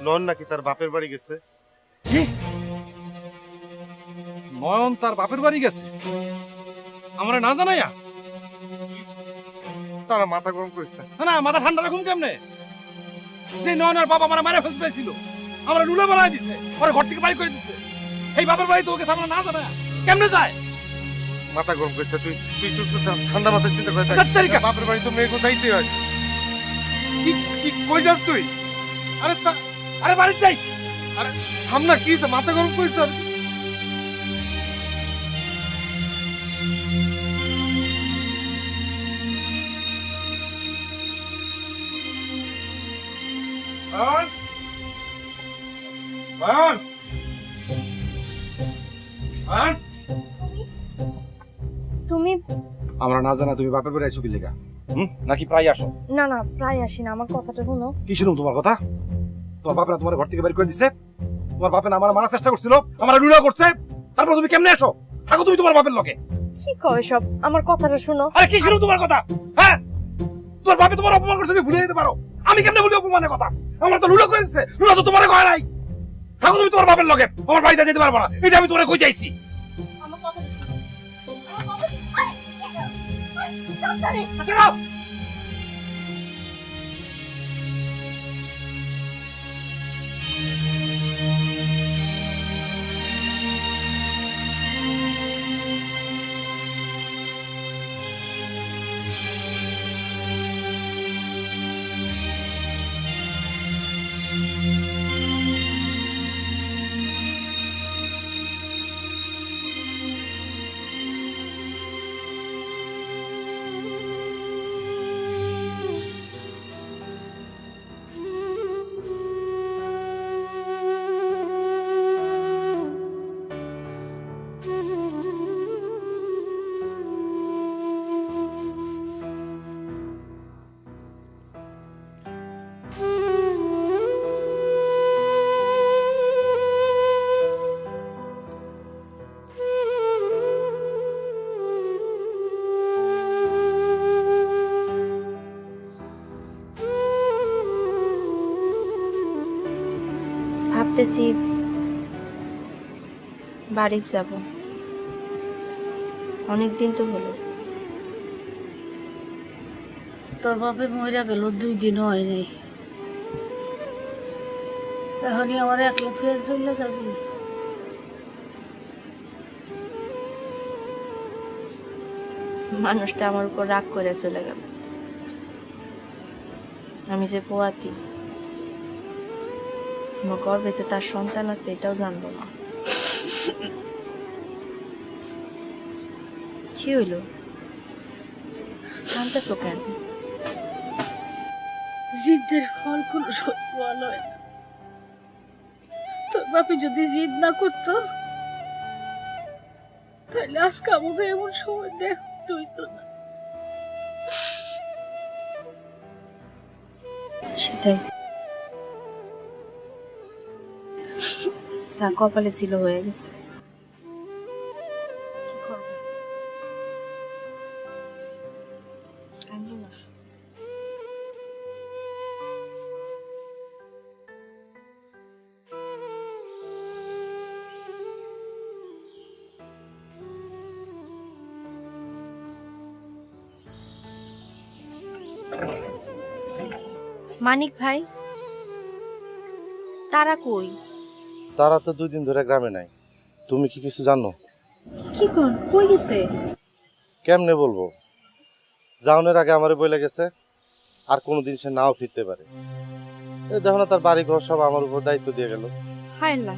নন নাকি তার বাপের বাড়ি গেছে। কি? নয়ন তার বাপের বাড়ি গেছে আমরা না জানাইয়া? তারা মাথা গরম করিস না। না মাথা ঠান্ডা রাখুন কেমনে? যে নয়নের বাবা আমার মারা ফেলতে চাইছিল, আমরা লুলে বানাই দিছে, ওরা ঘর থেকে বাড়ি করে দিছে। এই বাপের বাড়ি তো ওকে আমরা না জানা কেমনে যায়? মাথা গরম করিস না, তুই তুই একটু ঠান্ডা মাথায় চিন্তা করে ধ্যাৎ তেরিকা। বাপের বাড়ি তো মেয়েকে যাইতে হয়। কি কি কই যাস তুই? আরে আরে বাড়ি যাই। থাম না, কি হইছে? মাথা গরম করিস না। বায়ন বায়ন বায়ন, তুমি আমরা না জানা তুমি বাপের বাড়ি আইছো কি লেগা? নাকি প্রায় আসো? না না প্রায় আসি না, আমার কথাটা শুনো। কি শুনুম তোমার কথা? তোমার বাপে না তোমার ঘর থেকে বের করে দিছে? তোমার বাপে না আমার মারার চেষ্টা করছিল, আমার লুলা করছে, তারপর তুমি কেমনে আসো? থাকো তুমি তোমার বাপের লগে। কি কয় সব? আমার কথাটা শুনো। আরে কি শুনুম তোমার কথা? হ্যাঁ, তোমার বাপে তোমার অপমান করছে, তুমি ভুলে যেতে পারো। আমি কেমনে বলি অপমানের কথা? আমার তো লুলা করে দিছে, লুলা তো তোমার কয় নাই। থাকো তুমি তোমার বাপের লগে, আমার বাড়িতে যেতে পারবো না, এটা আমি তোমার কই যাইছি। আমার কথাটা ভাবতেছি বাড়ি যাব, অনেকদিন তো হলো। তোর বাপে মহিলা গেল 2 দিন হয় নাই, এখনই আমার একলা ফের চলে যাবি। মানুষটা আমার উপর রাগ করে চলে গেল। আমি যে পোয়াতি, আমার গর্ভে যে তার সন্তান আছে এটাও জানবো না। কি হইল? কানতেছো কেন? জিদের ফল কোন সত্য নয়। তোর বাপে যদি জিদ না করতো তাহলে আজকে আমাকে এমন সময় দেখতে হইতো না। সেটাই, যা কপালে ছিল হয়ে গেছে। কি করবো? কান্দো না। মানিক ভাই, তারা কই? তারা তো 2 দিন ধরে গ্রামে নাই। তুমি কি কিছু জানো? কি কর, কই গেছে? কেমনে বলবো? যাওনের আগে আমারে বইলা গেছে আর কোনোদিন সে নাও ফিরতে পারে। এই দেখো না, তার বাড়ি ঘর সব আমার উপর দায়িত্ব দিয়ে গেল। হায় আল্লাহ,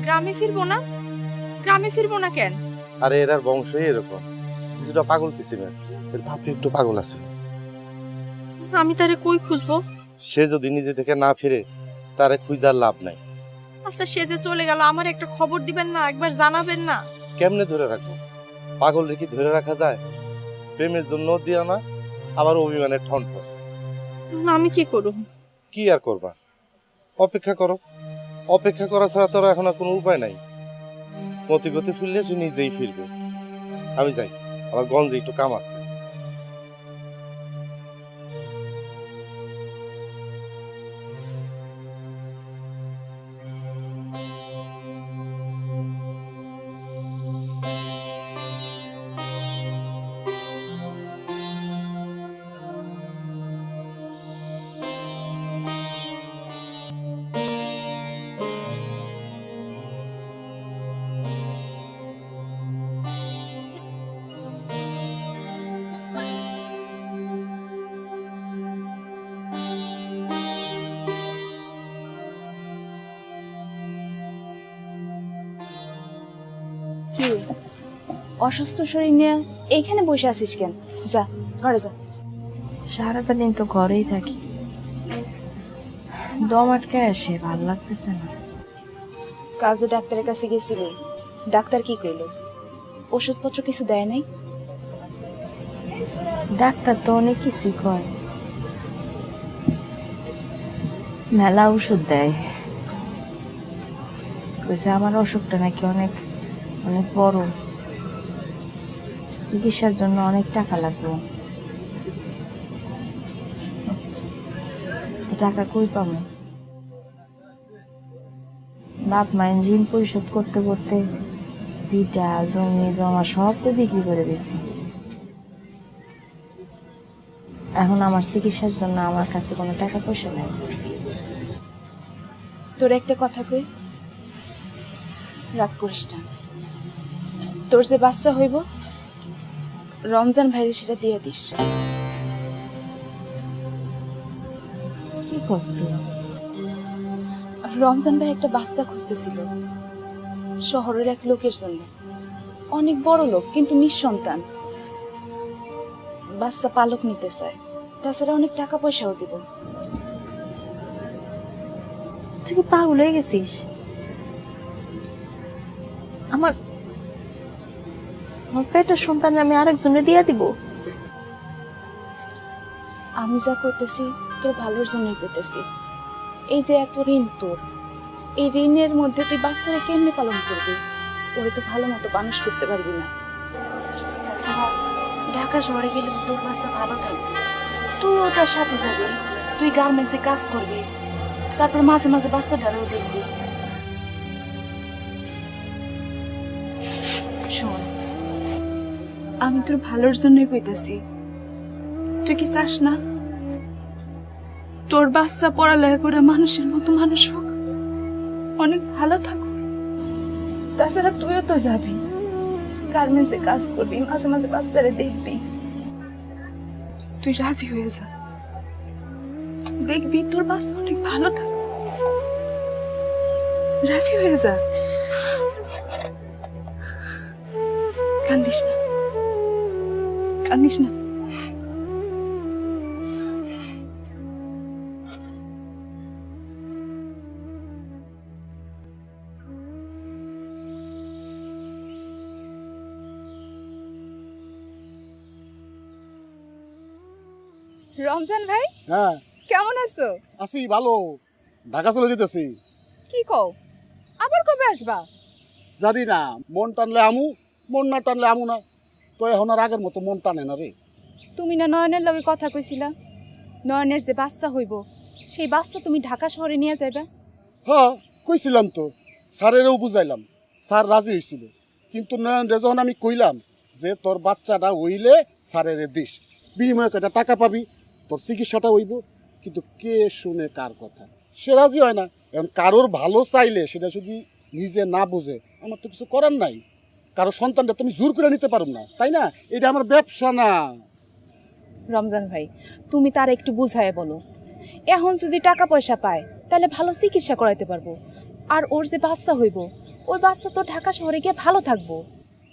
গ্রামে ফিরবো না? গ্রামে ফিরবো না কেন? আরে এরার বংশই এরকম, কিছুটা পাগল কিসিমের। এর বাপে একটু পাগল আছে। আমি তারে কই খুঁজবো? সে যদি নিজে থেকে না ফিরে তারে খুঁজার লাভ নাই। আচ্ছা, সে যে চলে গেল, আমার একটা খবর দিবেন না? একবার জানাবেন না? কেমনে ধরে রাখবো? পাগল রেখে ধরে রাখা যায়? প্রেমের জন্য দিও না, আবার অভিমানের ঠন। আমি কি করব? কি আর করবা? অপেক্ষা করো। অপেক্ষা করা ছাড়া তো এখন আর কোনো উপায় নাই। মতি গতি ফিরলে সে নিজেই ফিরবে। আমি যাই, আমার গঞ্জে একটু কাম আছে। অসুস্থ শরীর নিয়ে এইখানে বসে আছিস কেন? যা ঘরে যা। সারাটা দিন তো ঘরেই থাকি, দম আটকায় আসে, ভালো লাগতেছে না। কাজে ডাক্তারের কাছে গেছিলি, ডাক্তার কি কইলো? ওষুধপত্র কিছু দেয় নাই? ডাক্তার তো অনেক কিছুই কয়, মেলা ওষুধ দেয়। কইছে আমার অসুখটা নাকি অনেক অনেক বড়, চিকিৎসার জন্য অনেক টাকা লাগবে। তো টাকা কই পাবো? বাপ মায়ের ঋণ পরিশোধ করতে করতে ভিটা জমি জমা সব তো বিক্রি করে দিছি। এখন আমার চিকিৎসার জন্য আমার কাছে কোনো টাকা পয়সা নেই। তোর একটা কথা কই, রাগ করিস না। তোর যে বাচ্চা হইব, রমজান ভাইরে সেটা দিয়ে দিস। কি কষ্ট? রমজান ভাই একটা বাচ্চা খুঁজতেছিল শহরের এক লোকের জন্য, অনেক বড় লোক কিন্তু নিঃসন্তান। বাচ্চা পালক নিতে চায়, তাছাড়া অনেক টাকা পয়সাও দিব। তুই কি পাগল হয়ে গেছিস? আমার আমার পেটের সন্তান আমি আরেকজনে দিয়ে দিব? আমি যা করতেছি তোর ভালোর জন্যই করতেছি। এই যে এত ঋণ তোর, এই ঋণের মধ্যে তুই বাচ্চারা কেমনে পালন করবি? ওরে তো ভালো মতো মানুষ করতে পারবি না। তাছাড়া ঢাকা শহরে গেলে তো তোর বাচ্চা ভালো থাকবে, তুইও তার সাথে যাবি, তুই গার্মেন্টসে কাজ করবি, তারপর মাঝে মাঝে বাচ্চাটারও দেখবি। শোন, আমি তোর ভালোর জন্যই কইতাছি। তুই কি চাস না তোর বাচ্চা পড়ালেখা করে মানুষের মতো মানুষ হোক, অনেক ভালো থাকুক? তাছাড়া তুইও তো যাবি, গার্মেন্টসে কাজ করবি, মাঝে মাঝে বাচ্চারা দেখবি। তুই রাজি হয়ে যা, দেখবি তোর বাচ্চা অনেক ভালো থাকবে। রাজি হয়ে যা, কান্দিস না, কান্দিস না। রমজান ভাই, হ্যাঁ কেমন আছো? আছি ভালো, ঢাকা চলে যেতেছি। কি কও, আবার কবে আসবা? জানি না, মন টানলে আমু, মন না টানলে আমু না। তো এখন আর আগের মতো মন টানে না রে। তুমি না নয়নের লগে কথা কইছিলা, নয়নের যে বাচ্চা হইব সেই বাচ্চা তুমি ঢাকা শহরে নিয়ে যাইবা? হ্যাঁ কইছিলাম তো, স্যারেরও বুঝাইলাম, স্যার রাজি হয়েছিল। কিন্তু নয়নরে যখন আমি কইলাম যে তোর বাচ্চাটা হইলে স্যারের দিস, বিনিময়ে কয়টা টাকা পাবি, তোর চিকিৎসাটা হইব, কিন্তু কে শুনে কার কথা? সে রাজি হয় না। এখন কারোর ভালো চাইলে সেটা যদি নিজে না বুঝে, আমার তো কিছু করার নাই। কারো সন্তানটা তুমি জোর করে নিতে পারো না, তাই না? এটা আমার ব্যবসা না। রমজান ভাই, তুমি তার একটু বুঝায় বলো, এখন যদি টাকা পয়সা পায় তাহলে ভালো চিকিৎসা করাইতে পারবো, আর ওর যে বাচ্চা হইব ওই বাচ্চা তো ঢাকা শহরে গিয়ে ভালো থাকবো।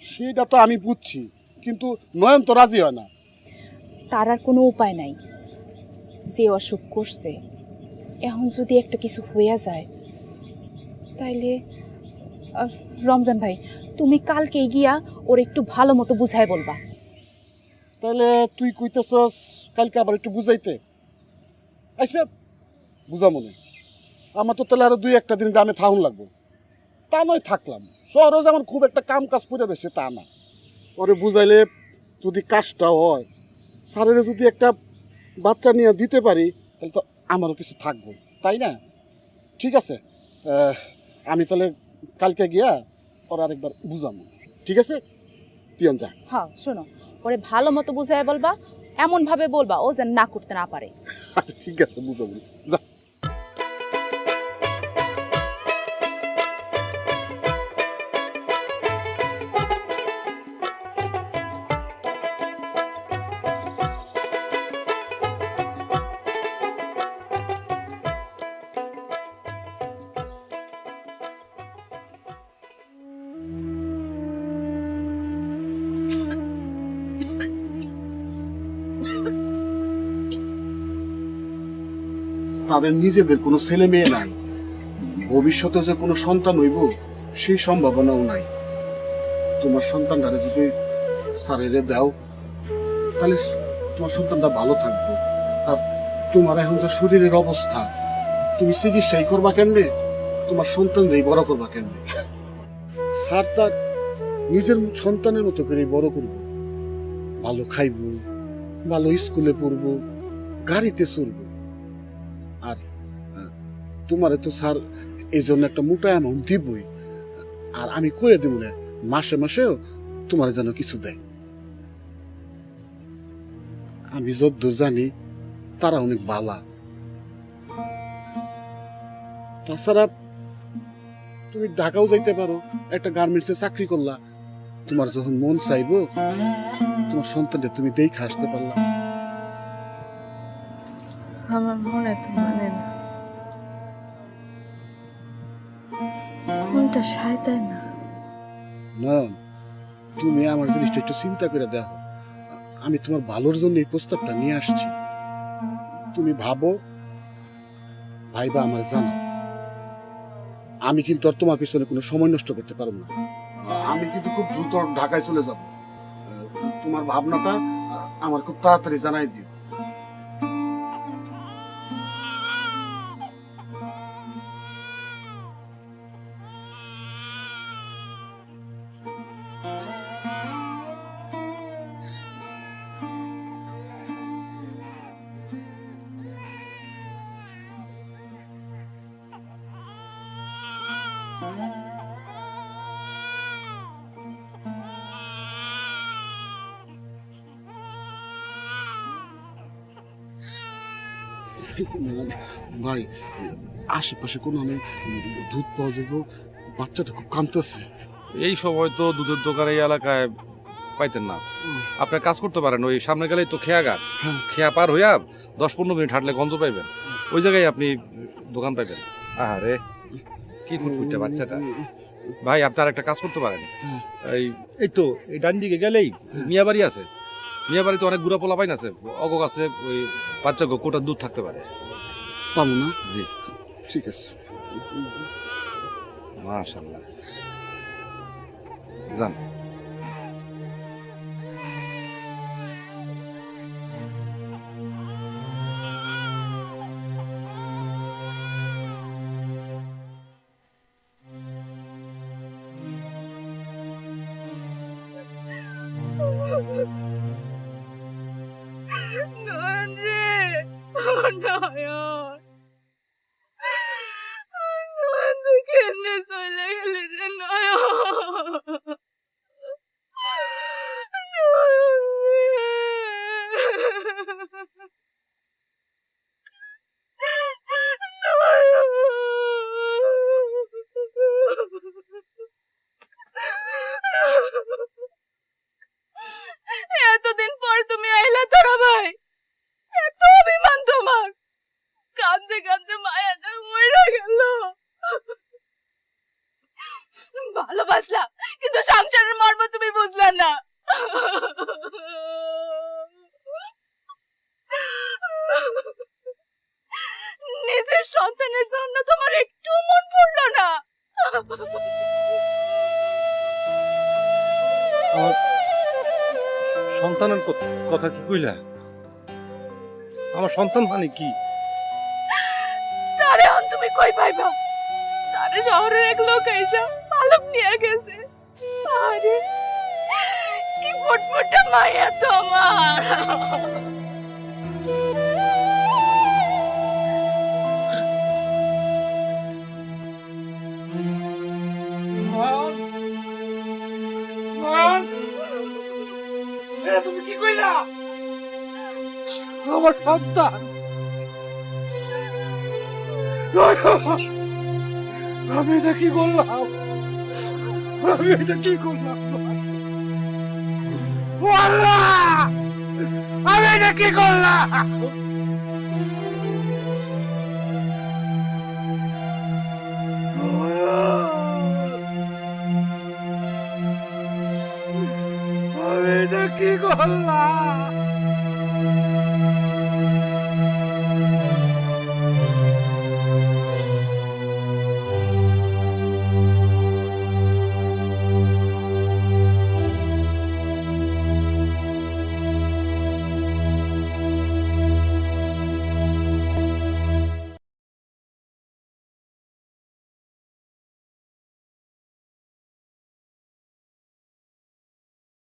সেটা তো আমি বুঝছি, কিন্তু নয়ন তো রাজি হয় না। তার আর কোনো উপায় নাই, যে অসুখ করছে, এখন যদি একটা কিছু হইয়া যায় তাইলে রমজান ভাই তুমি কালকে গিয়া ওর একটু ভালো মতো বুঝায় বলবা। তাহলে তুই কইতেছস কালকে আবার একটু বুঝাইতে? আচ্ছা বুঝা মনে, আমার তো তাহলে আরো 2-1 দিন গ্রামে থাকুন লাগবো। তা নয় থাকলাম, শহরে যে আমার খুব একটা কাম কাজ পড়ে রয়েছে তা না। ওরে বুঝাইলে যদি কাজটা হয়, স্যারের যদি একটা বাচ্চা নিয়ে দিতে পারি, তাহলে তো আমারও কিছু থাকবো, তাই না? ঠিক আছে, আমি তাহলে কালকে গিয়া ওর আরেকবার বুঝাবো, ঠিক আছে? তুই যা। হ্যাঁ শোনো, ওরে ভালো মতো বুঝায় বলবা, এমন ভাবে বলবা ও যেন না করতে না পারে। আচ্ছা ঠিক আছে, বুঝাবো, যা। তাদের নিজেদের কোনো ছেলে মেয়ে নাই, ভবিষ্যতে যে কোনো সন্তান হইব সেই সম্ভাবনাও নাই। তোমার সন্তানটারে যদি স্যারেরে দাও তাহলে তোমার সন্তানটা ভালো থাকবে। আর তোমার এখন যে শরীরের অবস্থা, তুমি চিকিৎসাই করবা কেমনে, তোমার সন্তানরেই বড় করবা কেমনে? স্যার তার নিজের সন্তানের মতো করে বড় করব, ভালো খাইব, ভালো স্কুলে পড়ব, গাড়িতে চলব। আর তোমারে তো স্যার এই জন্য একটা মোটা অ্যামাউন্ট দিবই। আর আমি কয়ে দেব না মাসে মাসেও তোমার যেন কিছু দেয়। আমি যদ্দূর জানি তারা অনেক বালা। তাছাড়া তুমি ঢাকাও যাইতে পারো, একটা গার্মেন্টসে চাকরি করলা, তোমার যখন মন চাইবো তোমার সন্তানটা তুমি দেখে আসতে পারলা। আমার মনে তো মানে না, মনটা সাইতায় না। না, তুমি আমার জিনিসটা একটু চিন্তা করে দেখো। আমি তোমার ভালোর জন্য এই প্রস্তাবটা নিয়ে আসছি। তুমি ভাবো, ভাইবা আমার জানো, আমি কিন্তু আর তোমার পিছনে কোনো সময় নষ্ট করতে পারবো না। আমি কিন্তু খুব দ্রুত ঢাকায় চলে যাব। তোমার ভাবনাটা আমার খুব তাড়াতাড়ি জানাই দিও। ভাই, আশেপাশে কোনো আমি দুধ পাওয়া যাবো? বাচ্চাটা খুব কাঁদতেছে। এই সময় তো দুধের দোকান এই এলাকায় পাইতেন না। আপনি কাজ করতে পারেন, ওই সামনে গেলেই তো খেয়াঘাট, খেয়া পার হইয়া 10-15 মিনিট হাঁটলে গঞ্জ পাইবেন, ওই জায়গায় আপনি দোকান পাইবেন। আরে কি কুটকুটটা বাচ্চাটা। ভাই আপনার একটা কাজ করতে পারেন, এই তো এই ডান দিকে গেলেই মিয়াবাড়ি আছে। মিয়াবাড়িতে অনেক বুড়া পোলা পাইন আছে, অগ আছে, ওই বাচ্চা কোটার দুধ থাকতে পারে। পাবো না? জি ঠিক আছে। মাশাআল্লাহ, যান। নয়ন রে, নয়ন, নয়ন তুই কেমনে চলে গেলি রে নয়ন? নয়ন এতদিন পর তুমি আইলা তোরা ভাই, এত অভিমান তোমার? কাঁদতে কাঁদতে মায়াটা মরে গেল। ভালোবাসলা কিন্তু সংসারের মর্ম তুমি বুঝলা না। নিজের সন্তানের জন্য তোমার একটু মন পড়লো না? আমার সন্তানের কথা কি কইলা? আমার সন্তান মানে কি? তারে এখন তুমি কই পাইবা? তারে শহরের এক লোক এসে পালক নিয়ে গেছে। আরে কি ফুটফুটে মায়া তোমার। তুমি কি কইলা? আমার সন্তান, আমি এটা কি করলাম? আমি এটা কি করলাম? আল্লাহ, আমি এটা কি করলাম? আমি এটা কি করলাম?